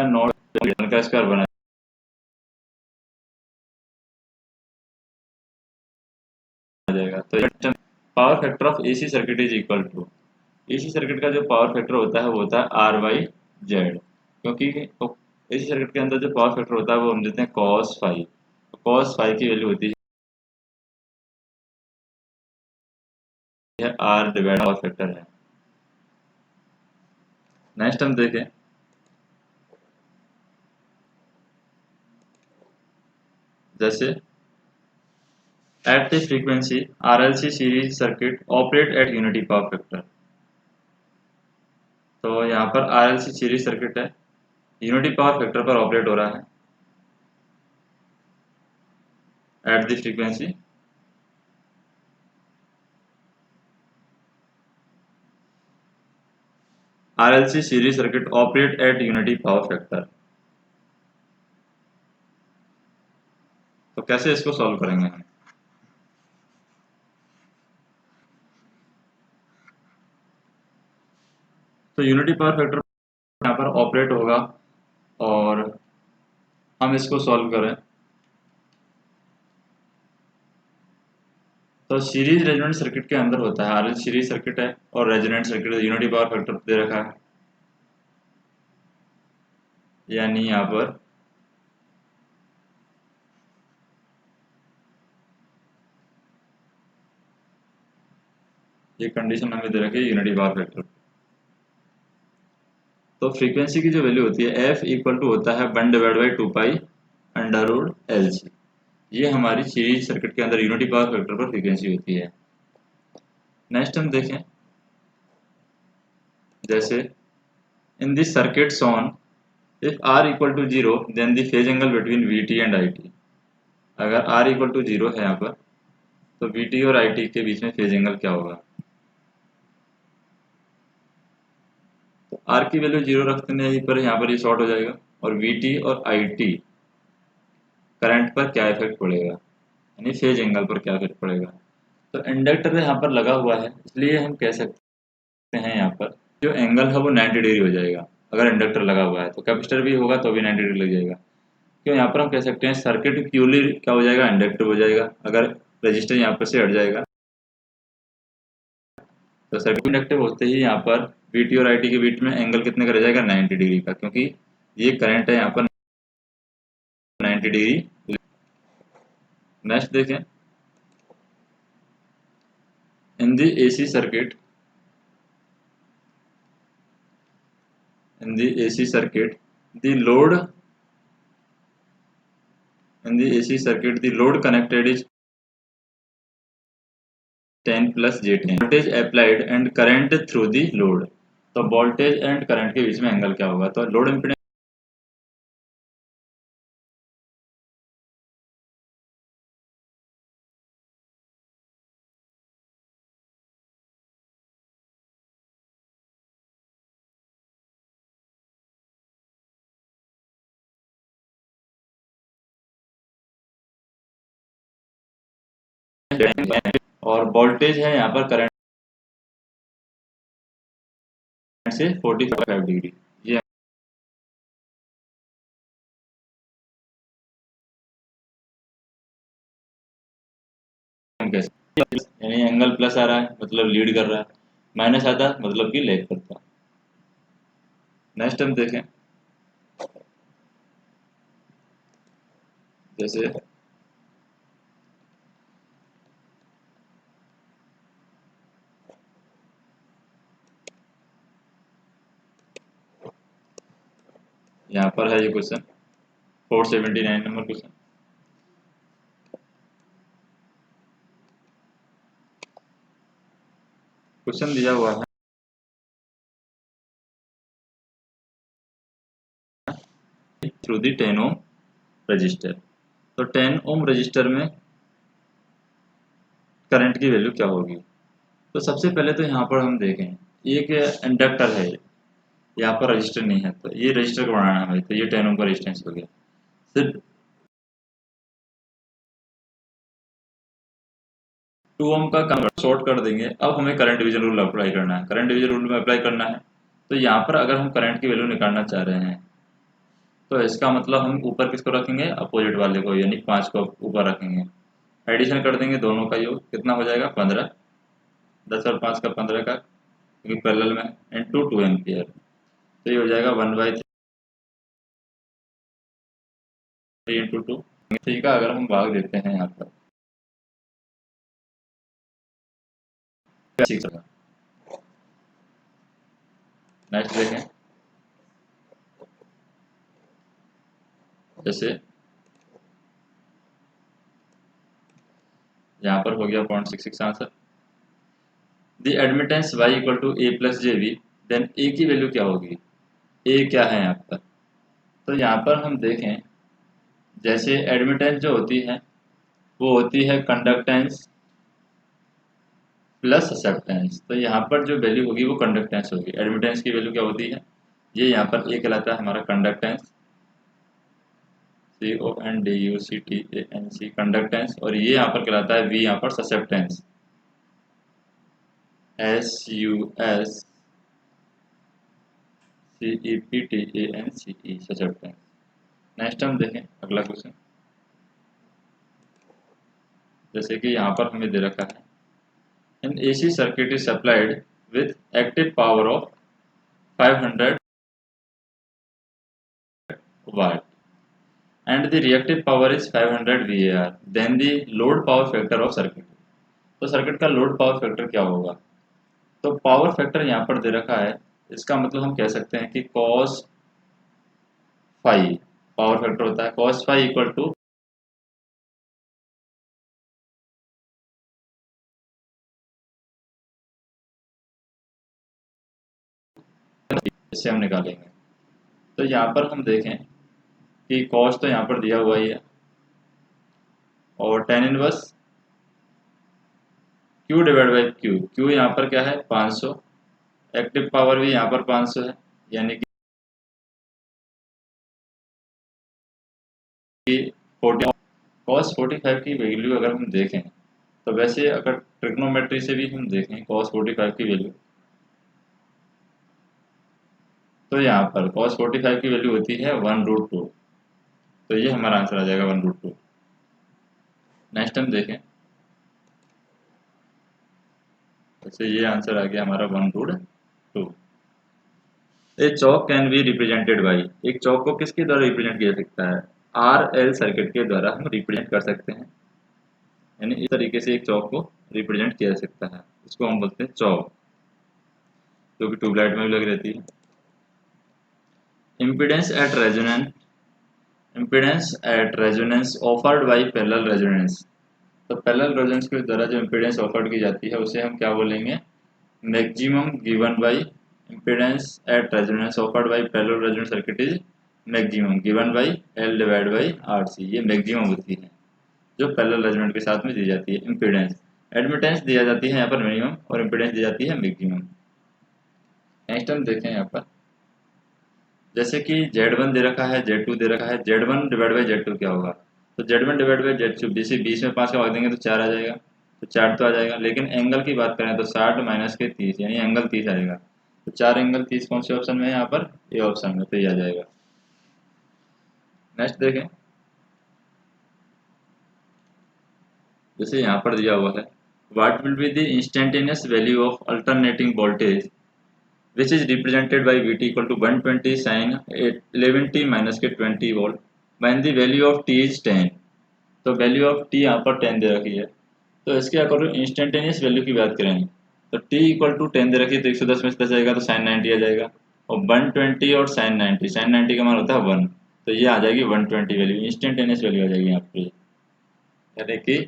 नॉट का स्क्वायर बना जाएगा। तो power factor of AC circuit is equal to, AC circuit का जो पावर फैक्टर होता है वो होता है आर बाई जेड, क्योंकि एसी सर्किट के अंदर जो पावर फैक्टर होता है वो हम देते हैं कॉस फाई, कॉस फाई की वैल्यू होती है आर डिवाइड पावर फैक्टर है। नेक्स्ट हम देखें, जैसे at the frequency RLC series circuit operate at unity power factor. तो यहाँ पर आरएलसी सीरीज सर्किट है, यूनिटी पावर फैक्टर पर ऑपरेट हो रहा है at the frequency RLC series circuit operate at unity power factor. तो कैसे इसको सॉल्व करेंगे हम? तो यूनिटी पावर फैक्टर यहाँ पर ऑपरेट होगा और हम इसको सॉल्व करें तो सीरीज रेजोनेंट सर्किट के अंदर होता है आरएल सीरीज सर्किट है और resonant circuit unity power factor दे रखा है, यानी यहाँ पर ये कंडीशन हमें दे रखी है यूनिटी पावर फैक्टर। तो फ्रीक्वेंसी की जो वैल्यू होती है एफ इक्वल टू होता है 1 divide by 2 pi under root L C, ये हमारी सीरीज सर्किट के अंदर यूनिटी पावर फैक्टर पर फ्रीक्वेंसी होती है। नेक्स्ट हम देखें, जैसे in this circuit shown if r equal to 0 then the phase angle between vt and it। अगर r इक्वल टू 0 है यहाँ पर तो vt और it के बीच में फेज एंगल क्या होगा? तो r की वैल्यू 0 रखते हैं पर यहाँ पर ये शॉर्ट हो जाएगा, और VT और IT करंट पर क्या इफेक्ट पड़ेगा, यानी फेज एंगल पर क्या इफेक्ट पड़ेगा। तो इंडक्टर यहाँ पर लगा हुआ है, इसलिए हम कह सकते हैं यहाँ पर जो एंगल है वो 90 डिग्री हो जाएगा। अगर इंडक्टर लगा हुआ है तो कैपेसिटर भी होगा तो भी 90 डिग्री लग जाएगा। क्यों, यहाँ पर हम कह सकते हैं सर्किट प्यूरली क्या हो जाएगा, इंडक्टिव हो जाएगा। अगर रजिस्टर यहाँ पर से हट जाएगा तो सर्किट इंडक्टिव होते ही यहाँ पर VT और IT के बीच में एंगल कितने का रह जाएगा, 90 डिग्री का, क्योंकि ये करंट है यहाँ पर 90 डिग्री। नेक्स्ट देखें, in the AC circuit, in the AC circuit the load in the AC circuit the load connected is 10 plus J10 voltage applied and current through the load। तो voltage and current के बीच में angle क्या होगा, तो load impedance और voltage है यहाँ पर करंट से 45 डिग्री। ये हम कैसे, यानी एंगल प्लस आ रहा है मतलब लीड कर रहा है, माइनस आता मतलब कि लैग करता है। नेक्स्ट हम देखें, जैसे यहाँ पर है ये क्वेश्चन 479 नंबर क्वेश्चन। क्वेश्चन दिया हुआ है थ्रू दी 10 ओम रजिस्टर। तो 10 ओम रजिस्टर में करंट की वैल्यू क्या होगी। तो सबसे पहले तो यहाँ पर हम देखें एक इंडक्टर है, यहाँ पर रजिस्टर नहीं है, तो ये रजिस्टर को बनाना है, तो ये 10 ओम का रेजिस्टेंस हो गया। फिर 2 ओम का कन्वर्ट शॉर्ट कर देंगे। अब हमें करंट डिवीजन रूल अप्लाई करना है, करंट डिवीजन रूल में अप्लाई करना है। तो यहाँ पर अगर हम करंट की वैल्यू निकालना चाह रहे हैं तो इसका मतलब हम ऊपर किसको रखेंगे, अपोजिट वाले को, यानी 5 को ऊपर रखेंगे। एडिशन कर देंगे, दोनों का योग कितना हो जाएगा 15, 10 और 5 का 15 का, क्योंकि पैरेलल में, इंटू 2 एम्पियर। तो ये हो जाएगा 1/3 इंटू 2। थ्री का अगर हम भाग देते हैं यहाँ पर, नेक्स्ट देखें, जैसे यहाँ पर हो गया 0.66 answer. The admittance y equal to A plus J V, then A की वैल्यू क्या होगी, ए क्या है यहाँ पर। तो यहाँ पर हम देखें, जैसे एडमिटेंस जो होती है वो होती है कंडक्टेंस प्लस ससेप्टेंस। तो यहाँ पर जो वैल्यू होगी वो कंडक्टेंस होगी। एडमिटेंस की वैल्यू क्या होती है, ये यहाँ पर ए कहलाता है हमारा कंडक्टेंस, CONDUCTANC कंडक्टेंस, और ये यहाँ पर कहलाता है वी, यहाँ पर ससेप्टेंस, SUSCEPTANCE ससेप्टेंस। नेक्स्ट हम देखें अगला क्वेश्चन, जैसे कि यहाँ पर हमें दे रखा है an AC circuit is supplied with active power of 500 watt and the reactive power is 500 VAR, then the load power factor of circuit। तो सर्किट का लोड पावर फैक्टर क्या होगा। तो पावर फैक्टर यहाँ पर दे रखा है, इसका मतलब हम कह सकते हैं कि cos फाई पावर फैक्टर होता है, cos फाई इक्वल टू इससे हम निकालेंगे। तो यहाँ पर हम देखें कि cos तो यहाँ पर दिया हुआ ही है, और tan inverse Q divide by Q यहाँ पर क्या है 500, एक्टिव पावर भी यहाँ पर 500 है, यानी कि 40 cos 45 की वैल्यू अगर हम देखें तो वैसे अगर ट्रिग्नोमेट्री से भी हम देखें cos 45 की वैल्यू, तो यहाँ पर cos 45 की वैल्यू होती है 1√2। तो ये हमारा आंसर आ जाएगा 1√2। नेक्स्ट हम देखें, जैसे ये आंसर आ गया हमारा 1√2। ए चौक कैन बी रिप्रेजेंटेड बाई, एक चौक को किसके द्वारा रिप्रेजेंट किया सकता है? RL सर्किट के द्वारा हम रिप्रेजेंट कर सकते हैं। यानी इस तरीके से एक चौक को रिप्रेजेंट किया जा सकता है, इसको हम बोलते हैं चौक, जो कि ट्यूबलाइट में भी लगी रहती है। Impedance at resonance, impedance at resonance offered by parallel resonance. तो पैरेलल रेजोनेंस के द्वारा जो इम्पीडेंस ऑफर्ड की जाती है उसे हम क्या बोलेंगे? Maximum given by impedance at resonance offered by parallel resonance circuit is maximum given by L divide by RC। ये मैक्सिमम होती है जो पैरेलल रेजोनेंस के साथ में दी जाती है इम्पीडेंस। एडमिटेंस दिया जाती है यहाँ पर मिनिमम और इम्पीडेंस दी जाती है मैक्सिमम। नेक्स्ट हम देखें यहाँ पर, जैसे कि Z1 दे रखा है, Z2 दे रखा है, Z1 डिवाइड बाई Z2 क्या होगा? तो Z1 डिवाइड बाई Z2 जैसे 20 में 5 का भाग देंगे तो 4 आ जाएगा, तो 4 तो आ जाएगा। लेकिन एंगल की बात करें तो 60 माइनस के 30 यानी एंगल 30 आएगा। तो 4 एंगल 30 कौन से ऑप्शन में है? यहाँ पर ए ऑप्शन में, तो ये आ जाएगा। नेक्स्ट देखें, जैसे यहाँ पर दिया हुआ है, what will be the instantaneous value of alternating voltage which is represented by Vt equal to 120 sin 11t minus के 20 volt when the value of t is 10। तो वैल्यू ऑफ t यहाँ पर 10 दे रखी है, तो इसके अकॉर्डिंग इंस्टेंटेनियस वैल्यू की बात करें तो t इक्वल टू 10 दे रखी है, तो 110 में से 10 जाएगा तो sin 90 आ जाएगा। और 120 और sin 90 का मान होता है 1, तो ये आ जाएगी 120 वैल्यू, इंस्टेंटेनियस वैल्यू आ जाएगी यहाँ पर। यानी कि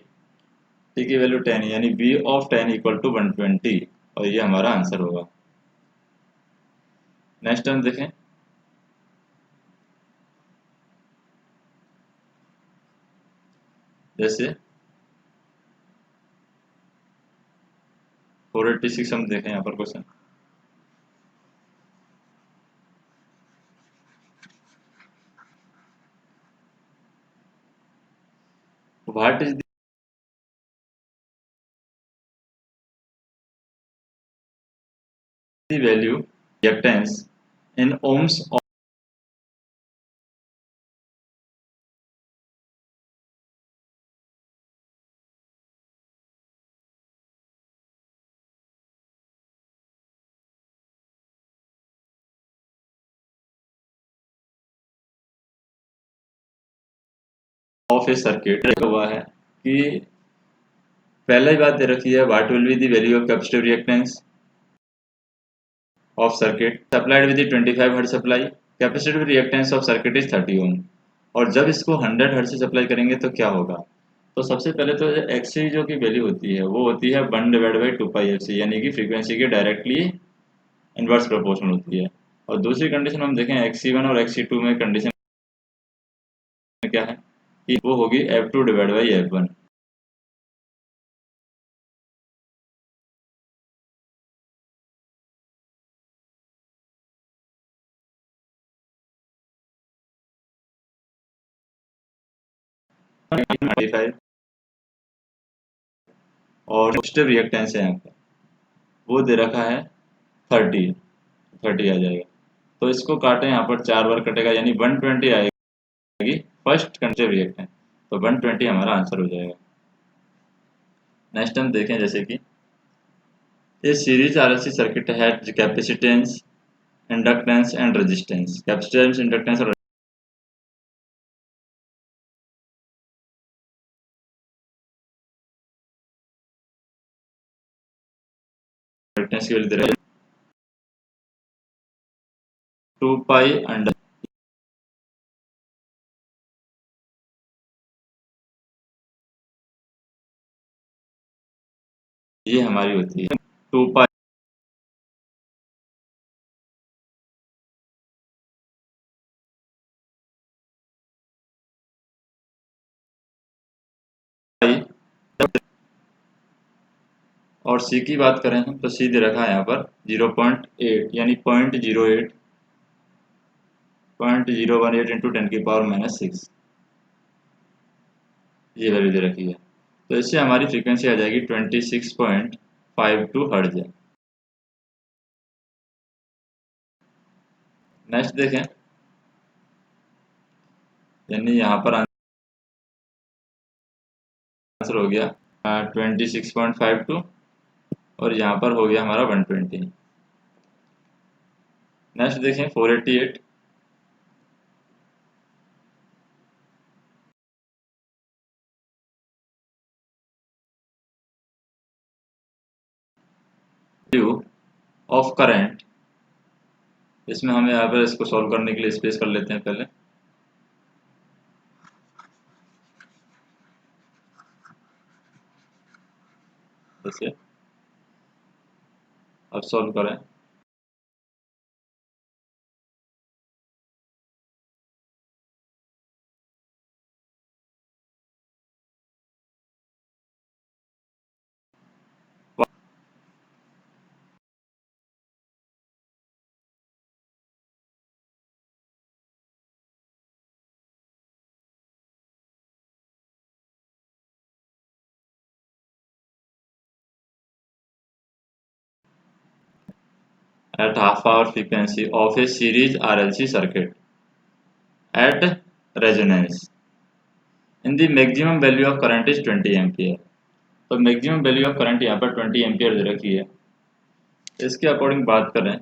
t की वैल्यू 10 यानी v ऑफ 10 इक्वल टू 120, और ये हमारा आंसर होगा। नेक्स्ट हम देखें, जैसे 486 हम देखें यहाँ पर question, what is the value reactance in ohms of a circuit? हुआ है कि पहला ही बात दे रखी है, what will be the value of capacitive reactance of circuit supplied with 25 hertz supply, capacitive reactance of circuit is 30 ohm. और जब इसको 100 हर्ट्ज से सप्लाई करेंगे तो क्या होगा? तो सबसे पहले तो एक्सी जो की वैल्यू होती है वो होती है 1 डिवाइड बाई 2πfc, यानी कि फ्रीक्वेंसी के डायरेक्टली इनवर्स प्रोपोर्शनल होती है। और दूसरी कंडीशन हम देखें XC1 और XC2 में कंडीशन क्या है कि वो होगी F2 डिवाइड बाई F1। और पॉजिटिव रिएक्टेंस है यहाँ पर वो दे रखा है 30 आ जाएगा। तो इसको काटें, यहाँ पर 4 बार कटेगा यानी 120 आएगी फर्स्ट कंस्ट्रक्टिव रिएक्टेंस, तो 120 हमारा आंसर हो जाएगा। नेक्स्ट हम देखें, जैसे कि ये सीरीज RLC सर्किट है capacitance, inductance and resistance, capacitance, inductance और रेजिस्टेंस की वैल्यू दे रहा है 2 पाई अंडर, ये हमारी होती है 2 पाई और सी की बात करें हम तो सी दे रखा है यहाँ पर 0.8 यानी 0.08 0.018 इंटू 10 की पावर -6। ये वैल्यू दे रखी है। तो इससे हमारी फ्रीक्वेंसी आ जाएगी 26.52 हर्ट्ज है। नेक्स्ट देखें, यानी यहाँ पर आंसर हो गया 26.52 और यहाँ पर हो गया हमारा 120। नेक्स्ट देखें 488। वैल्यू ऑफ करंट, इसमें हमें यहाँ पर इसको सॉल्व करने के लिए स्पेस कर लेते हैं पहले। जैसे अब सॉल्व करें, at half hour frequency of a series RLC circuit at resonance in the maximum value of current is 20 ampere. तो मैक्सिमम वैल्यू ऑफ करंट यहाँ पर 20 एम्पियर दे रखी है। इसके अकॉर्डिंग बात करें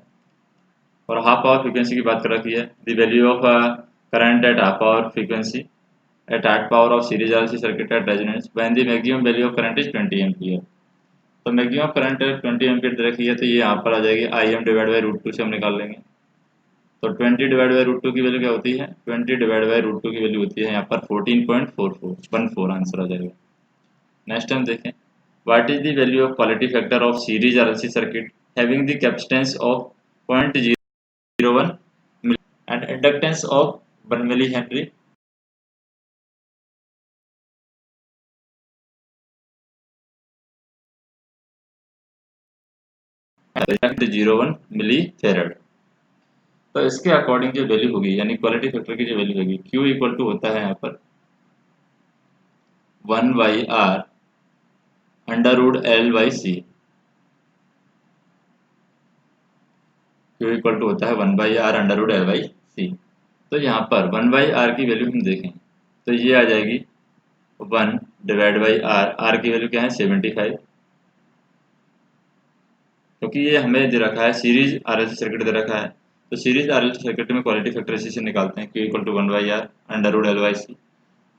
और हाफ आवर फ्रीक्वेंसी की बात कर रखी है, the value of current at half hour frequency at half power of series RLC circuit at resonance when the maximum value of current is 20 ampere. तो मैक्सिमम करंट 20 एम्पियर दे रखी है, तो ये यहाँ पर आ जाएगी I M divide by root two से हम निकाल लेंगे। तो 20 डिवाइड बाई रूट टू की वैल्यू क्या होती है, 20 डिवाइड बाई रूट टू की वैल्यू होती है यहाँ पर 14.44 आंसर आ जाएगा। नेक्स्ट हम देखें, what is the value of quality factor of series RLC circuit having the capacitance of 0.01 and inductance of 1 millihenry। 0.01 milli farad. तो इसके अकॉर्डिंग जो वैल्यू होगी, यानी क्वालिटी फैक्टर की जो वैल्यू होगी, Q इक्वल टू होता है यहाँ पर 1/r under root L/C। Q equal to होता है 1/r अंडर रूट L/C। तो यहाँ पर 1/r की वैल्यू हम देखें तो ये आ जाएगी 1 डिवाइड बाई r। r की वैल्यू क्या है 75, क्योंकि ये हमें दे रखा है सीरीज आरएलसी सर्किट दे रखा है। तो सीरीज आरएलसी सर्किट में क्वालिटी फैक्टर इसी से निकालते हैं, Q equal to 1/r under root L/C।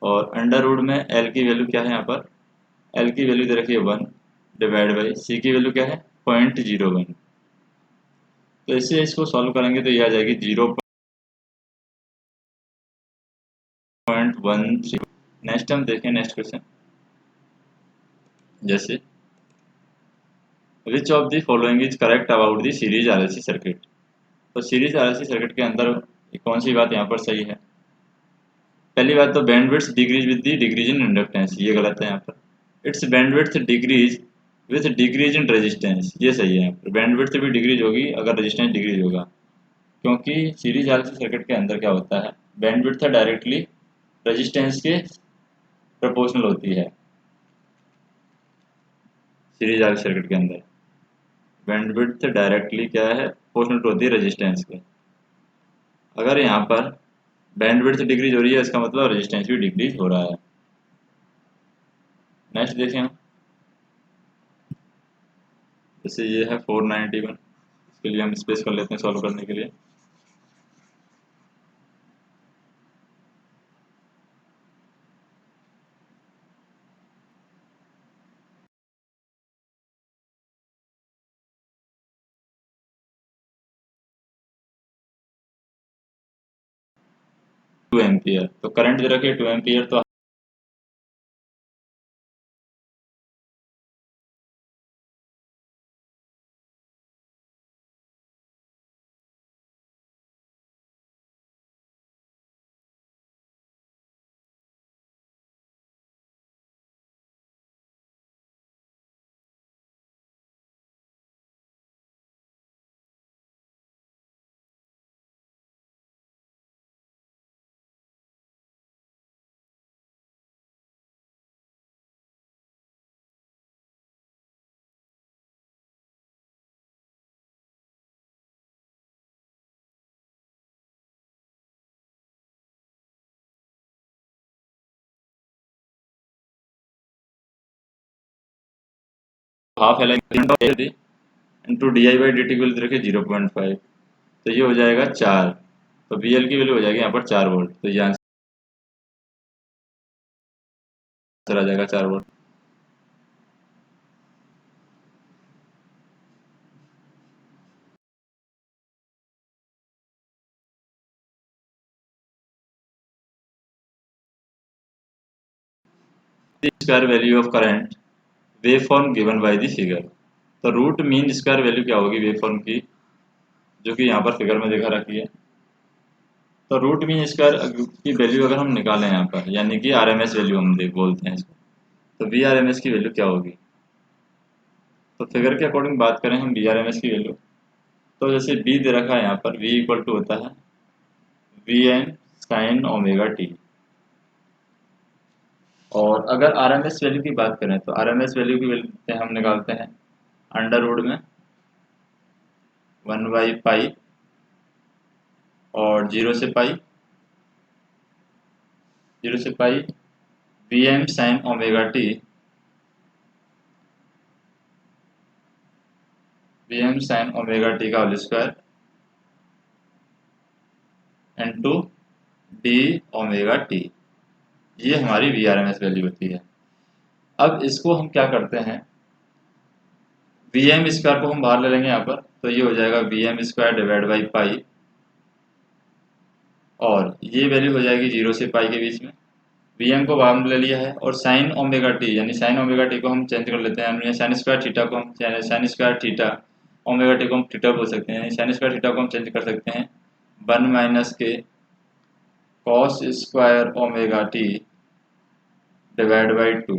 और अंडर रूट में L की वैल्यू क्या है, यहाँ पर L की वैल्यू दे रखी है 1 डिवाइड बाई C की वैल्यू क्या है 0.01। तो इससे इसको सॉल्व करेंगे तो ये आ जाएगी 0.13। नेक्स्ट हम देखें, नेक्स्ट क्वेश्चन, जैसे विच of the following is correct about the series RLC circuit. तो सीरीज आरएलसी सर्किट के अंदर कौन सी बात यहाँ पर सही है। पहली बात तो bandwidth decrease with the decrease in inductance, ये गलत है यहाँ पर। It's bandwidth decrease with decrease in resistance, ये सही है यहाँ पर। बैंडविड्थ भी डिक्रीज होगी अगर रेजिस्टेंस डिक्रीज होगा, क्योंकि सीरीज आरएलसी सर्किट के अंदर क्या होता है, बैंडविड्थ डायरेक्टली रेजिस्टेंस के प्रोपोर्शनल होती है। सीरीज आरएलसी सर्किट के अंदर बैंडविड्थ डायरेक्टली क्या है, प्रोपोर्शनल होती है रेजिस्टेंस के। अगर यहाँ पर बैंडविड्थ डिक्रीज हो रही है, इसका मतलब रेजिस्टेंस भी डिक्रीज हो रहा है। नेक्स्ट देखें हम, जैसे ये है 491, इसके लिए हम स्पेस कर लेते हैं सॉल्व करने के लिए। टू एम्पियर, तो करंट दे रखी है 2 एम्पियर, तो half L into D I by D T की वैल्यू रखे 0.5, तो ये हो जाएगा 4। तो वी एल की वैल्यू हो जाएगी यहाँ पर 4 वोल्ट, तो ये आंसर आ जाएगा 4 volt. Square value of current wave form given by the figure. तो रूट मीन स्क्वायर वैल्यू क्या होगी वेव फॉर्म की, जो कि यहाँ पर फिगर में दिखा रखी है। तो रूट मीन स्क्वायर की वैल्यू अगर हम निकालें यहाँ पर, यानी कि आरएमएस वैल्यू हम देख बोलते हैं इसको, तो वी आर एम एस की वैल्यू क्या होगी। तो फिगर के अकॉर्डिंग बात करें हम वी आर एम एस की वैल्यू, तो जैसे बी दे रखा है यहाँ पर, वी इक्वल टू होता है V N sine omega t. और अगर आर एम एस वैल्यू की बात करें तो आर एम एस वैल्यू की वैल्यू हम निकालते हैं अंडर रूट में 1/पाई और 0 से pi V M sine omega T, V M sine omega T का whole square into D omega T. ये हमारी V R M S value होती है। अब इसको हम क्या करते हैं, वी एम स्क्वायर को हम बाहर ले लेंगे यहाँ पर, तो ये हो जाएगा V M square divide by pi, और ये वैल्यू हो जाएगी 0 से पाई के बीच में। वी एम को बाहर में ले लिया है, और साइन ओमेगा टी, यानी साइन ओमेगा टी को हम चेंज कर लेते हैं, साइन स्क्वायर थीटा को हम sine square theta, omega T को हम थीटा बोल सकते हैं, साइन स्क्वायर थीटा को हम चेंज कर सकते हैं 1 - के cos square omega T divide by 2।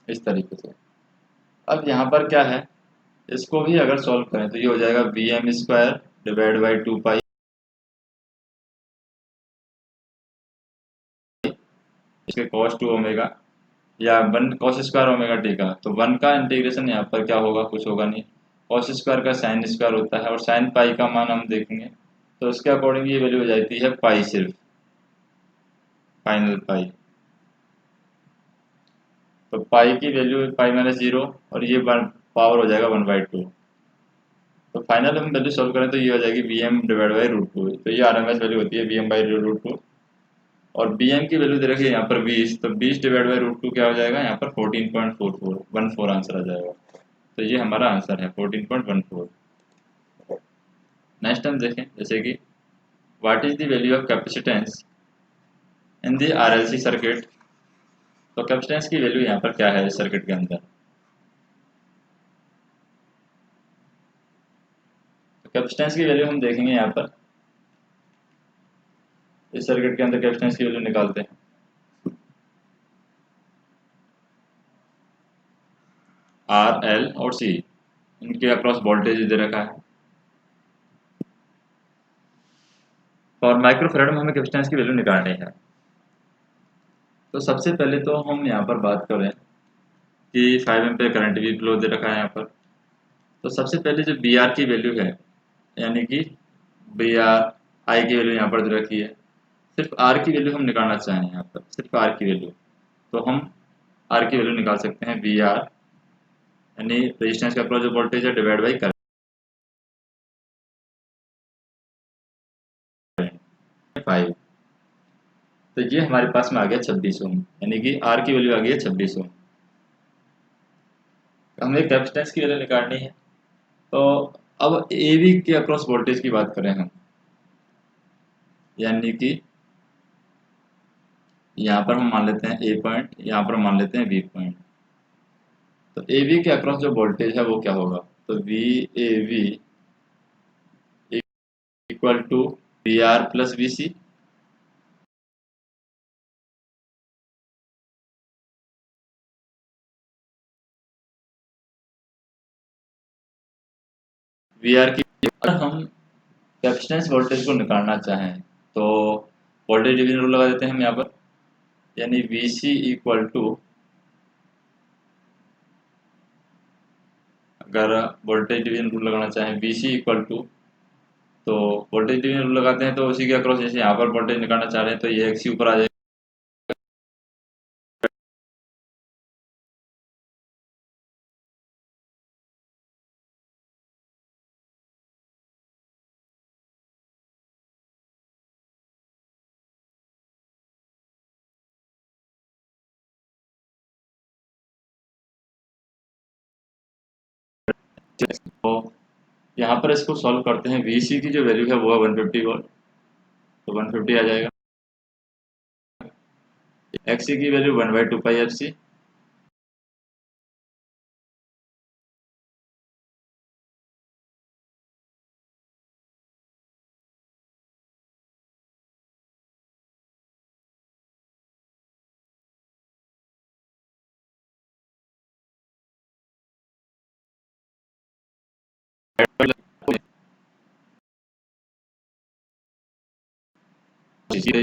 इस तरीके से। अब यहाँ पर क्या है, इसको भी अगर सॉल्व करें तो ये हो जाएगा V M square divide by 2 pi, इसके कॉस 2 ओमेगा, या 1 cos² ओमेगा टी का, तो 1 का इंटीग्रेशन यहाँ पर क्या होगा, कुछ होगा नहीं, कॉस स्क्वायर का साइन स्क्वायर होता है, और साइन पाई का मान हम देखेंगे तो इसके अकॉर्डिंग ये वैल्यू हो जाती है पाई, सिर्फ फाइनल पाई। तो पाई की वैल्यू पाई -0, और ये पावर हो जाएगा 1/2। तो फाइनल हम वैल्यू सॉल्व करें तो ये हो जाएगी वी एम डिवाइड बाई √2, तो ये आर एम एस वैल्यू होती है वी एम बाई √2। और बी एम की वैल्यू दे रखी है यहाँ पर 20, तो 20 डिवाइड बाई √2 क्या हो जाएगा यहाँ पर 14.44 आंसर आ जाएगा। तो ये हमारा आंसर है 14.14। नेक्स्ट हम देखें, जैसे कि what is the value of capacitance in the RLC circuit. तो कैपेसिटेंस की वैल्यू यहाँ पर क्या है इस सर्किट के अंदर। तो कैपेसिटेंस की वैल्यू हम देखेंगे यहाँ पर, इस सर्किट के अंदर कैपेसिटेंस की वैल्यू निकालते हैं। आर एल और सी, इनके अक्रॉस वोल्टेज दे रखा है। और माइक्रोफैराड में हमें कैपेसिटेंस की वैल्यू निकालनी है। तो सबसे पहले तो हम यहाँ पर बात करें कि 5 एम्पीयर करंट भी फ्लो दे रखा है यहाँ पर। तो सबसे पहले जो बी आर की वैल्यू है, यानी कि बी आर आई की वैल्यू यहाँ पर दे रखी है, सिर्फ आर की वैल्यू हम निकालना चाहें यहाँ पर, सिर्फ आर की वैल्यू, तो हम आर की वैल्यू निकाल सकते हैं बी आर, यानी रेजिस्टेंस का अक्रॉस जो वोल्टेज है डिवाइड बाई करंट 5। तो ये हमारे पास में आ गया 26 ओम, यानी कि आर की वैल्यू आ गई है 26 ओम। हमें कैपेसिटेंस की वैल्यू निकालनी है। तो अब ए बी के अक्रॉस वोल्टेज की बात करें हम, यानी कि यहाँ पर हम मान लेते हैं ए पॉइंट, यहाँ पर मान लेते हैं बी पॉइंट। तो ए बी के अक्रॉस जो वोल्टेज है वो क्या होगा, तो V A B equal to V R plus V C. V R की, अगर हम कैपेसिटेंस वोल्टेज को निकालना चाहें तो वोल्टेज डिवीजन रूल लगा देते हैं हम यहाँ पर, यानी वी सी इक्वल टू अगर वोल्टेज डिवीजन रूल लगाना चाहें VC इक्वल टू, तो वोल्टेज डिवीजन रूल लगाते हैं तो उसी के अक्रॉस जैसे यहाँ पर वोल्टेज निकालना चाह रहे हैं तो ये XC ऊपर आ जाएगा, तो यहाँ पर इसको सॉल्व करते हैं। VC की जो वैल्यू है वो है 150 वोल्ट, तो 150 आ जाएगा। XC की वैल्यू 1/2 पाई FC,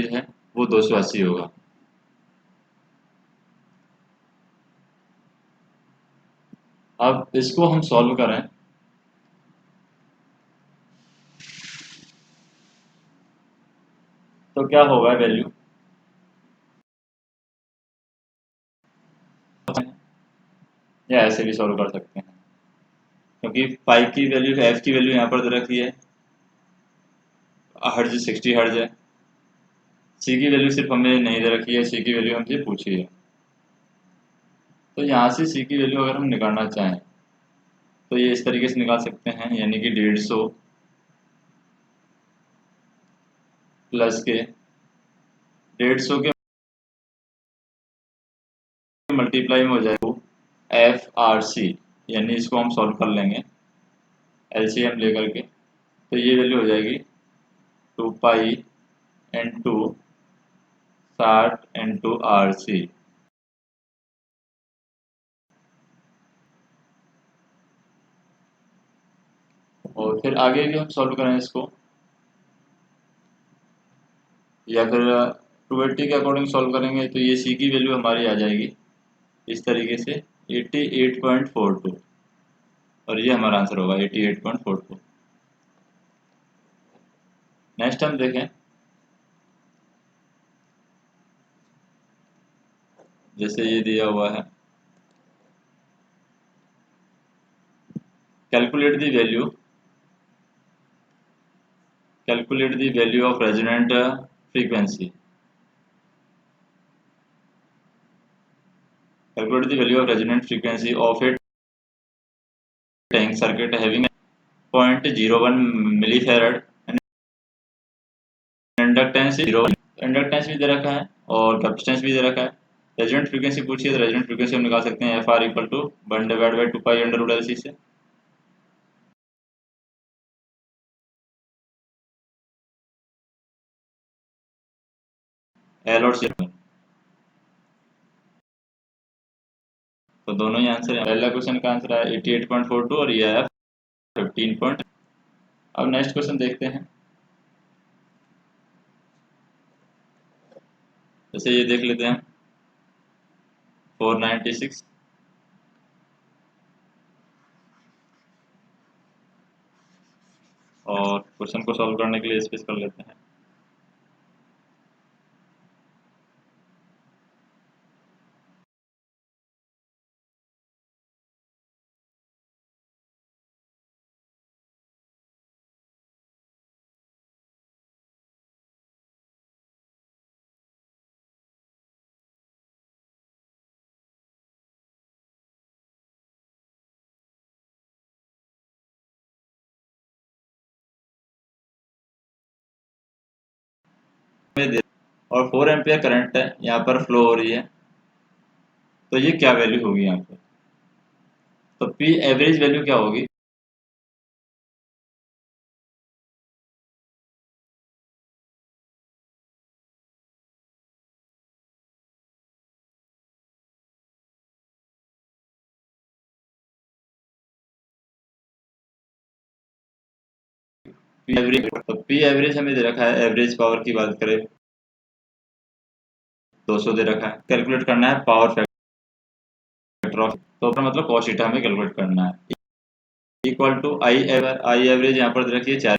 है वो 280 होगा। अब इसको हम सॉल्व करें तो क्या होगा वैल्यू, या ऐसे भी सॉल्व कर सकते हैं, क्योंकि पाई की वैल्यू, एफ की वैल्यू यहाँ पर दे रखी है, हर्ज 60 हर्ज है। सी की वैल्यू सिर्फ हमें नहीं दे रखी है, सी की वैल्यू हमसे पूछी है। तो यहाँ से सी की वैल्यू अगर हम निकालना चाहें तो ये इस तरीके से निकाल सकते हैं, यानी कि 150 प्लस के 150 के मल्टीप्लाई में हो जाएगा FRC, यानी इसको हम सॉल्व कर लेंगे LCM लेकर के, तो ये वैल्यू हो जाएगी 2 पाई इंटू 60 इंटू RC। और फिर आगे भी हम सॉल्व करें इसको, या फिर 280 के अकॉर्डिंग सॉल्व करेंगे तो ये सी की वैल्यू हमारी आ जाएगी इस तरीके से 88.42, और ये हमारा आंसर होगा 88.42। नेक्स्ट हम देखें, जैसे ये दिया हुआ है, calculate the value, calculate the value of resonant frequency, calculate the value of resonant frequency of a tank circuit having 0.01 millifarad and inductance 0, inductance भी दे रखा है और कैपेसिटेंस भी दे रखा है। रेजोनेंट फ्रीक्वेंसी पूछिए तो रेजोनेंट फ्रीक्वेंसी हम निकाल सकते हैं FR equal to 1/2 pi under root LC से। एल और सी, तो दोनों ही आंसर है। पहला क्वेश्चन का आंसर है 88.42 और ये है 15 अब नेक्स्ट क्वेश्चन देखते हैं। जैसे ये देख लेते हैं 496, और क्वेश्चन को सॉल्व करने के लिए स्पेस कर लेते हैं। और 4 एम्पियर करंट है यहाँ पर फ्लो हो रही है, तो ये क्या वैल्यू होगी यहाँ पर, तो पी एवरेज वैल्यू क्या होगी, पी एवरेज, तो पी एवरेज हमें दे रखा है, एवरेज पावर की बात करें 200 दे रखा है, कैलकुलेट करना है पावर फैक्टर ऑफ, तो अपना मतलब कॉस थीटा हमें कैलकुलेट करना है। इक्वल टू आई एवरेज यहाँ पर रखिए 4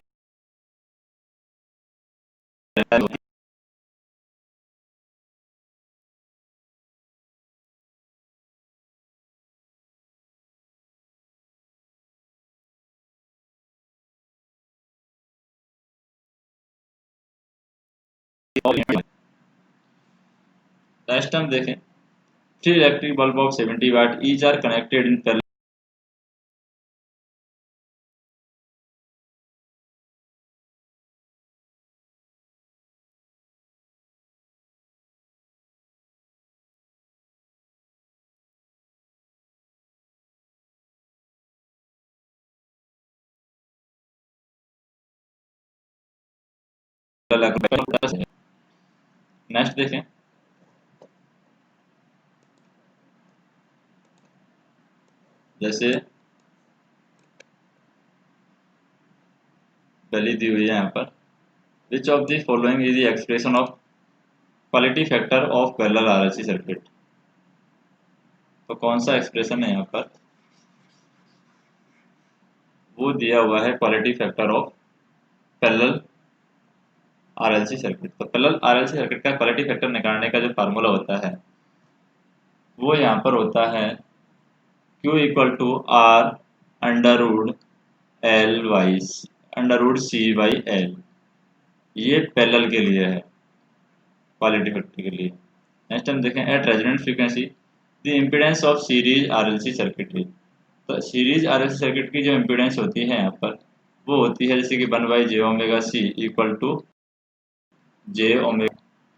नेक्स्ट हम देखें 3 electric bulb of 70 watt each are connected in parallel है। नेक्स्ट देखें जैसे वैल्यू दी हुई है यहाँ पर which of the following is the expression of quality factor of parallel RLC circuit. तो कौन सा एक्सप्रेशन है यहाँ पर, वो दिया हुआ है quality factor of parallel RLC circuit. तो पैरेलल आरएलसी सर्किट का क्वालिटी फैक्टर निकालने का जो फार्मूला होता है वो यहाँ पर होता है Q equal to R under root L Y under root C by L. ये पैरेलल के लिए है, क्वालिटी फैक्टर के लिए। नेक्स्ट हम देखें at resonant frequency the impedance of series RLC circuit. तो सीरीज आरएलसी सर्किट की जो इम्पीडेंस होती है यहाँ पर वो होती है जैसे कि 1/j⍵c इक्वल टू j⍵।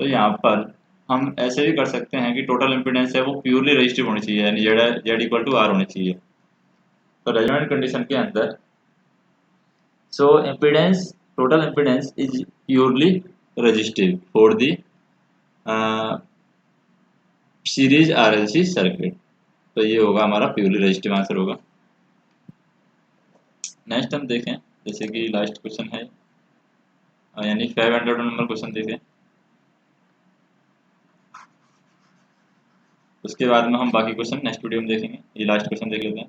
तो यहाँ पर हम ऐसे भी कर सकते हैं कि टोटल इम्पीडेंस है वो प्योरली रजिस्टिव होनी चाहिए, यानी जेड इक्वल टू आर होनी चाहिए। तो रेजोनेंट कंडीशन के अंदर so impedance total impedance is purely resistive for the series RLC circuit. तो ये होगा हमारा प्योरली रजिस्टिव आंसर होगा। नेक्स्ट हम देखें जैसे कि लास्ट क्वेश्चन है यानी 500 नंबर क्वेश्चन देखें, उसके बाद में हम बाकी क्वेश्चन नेक्स्ट वीडियो में देखेंगे। ये लास्ट क्वेश्चन देख लेते हैं।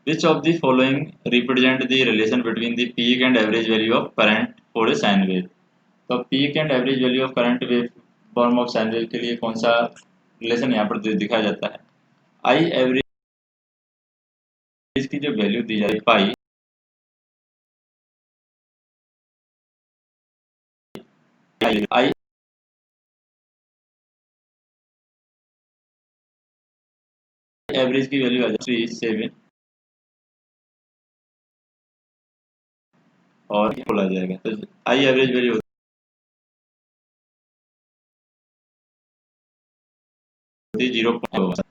Which of the following represent the relation between the peak and average value of current for a sine wave। तो peak and average value of current wave form of sine wave के लिए कौन सा relation यहाँ पर दिखाया जाता है। आई एवरेज की जो वैल्यू दी जाती है पाई आई एवरेज की वैल्यू आ जाती है 3 7 और खोला जाएगा। तो आई एवरेज वैल्यू होती है 0.1।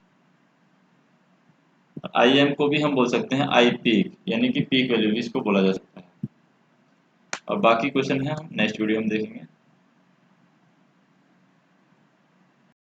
आई एम को भी हम बोल सकते हैं आई पीक, यानी कि पीक वैल्यू भी इसको बोला जा सकता है। और बाकी क्वेश्चन है हम नेक्स्ट वीडियो में देखेंगे।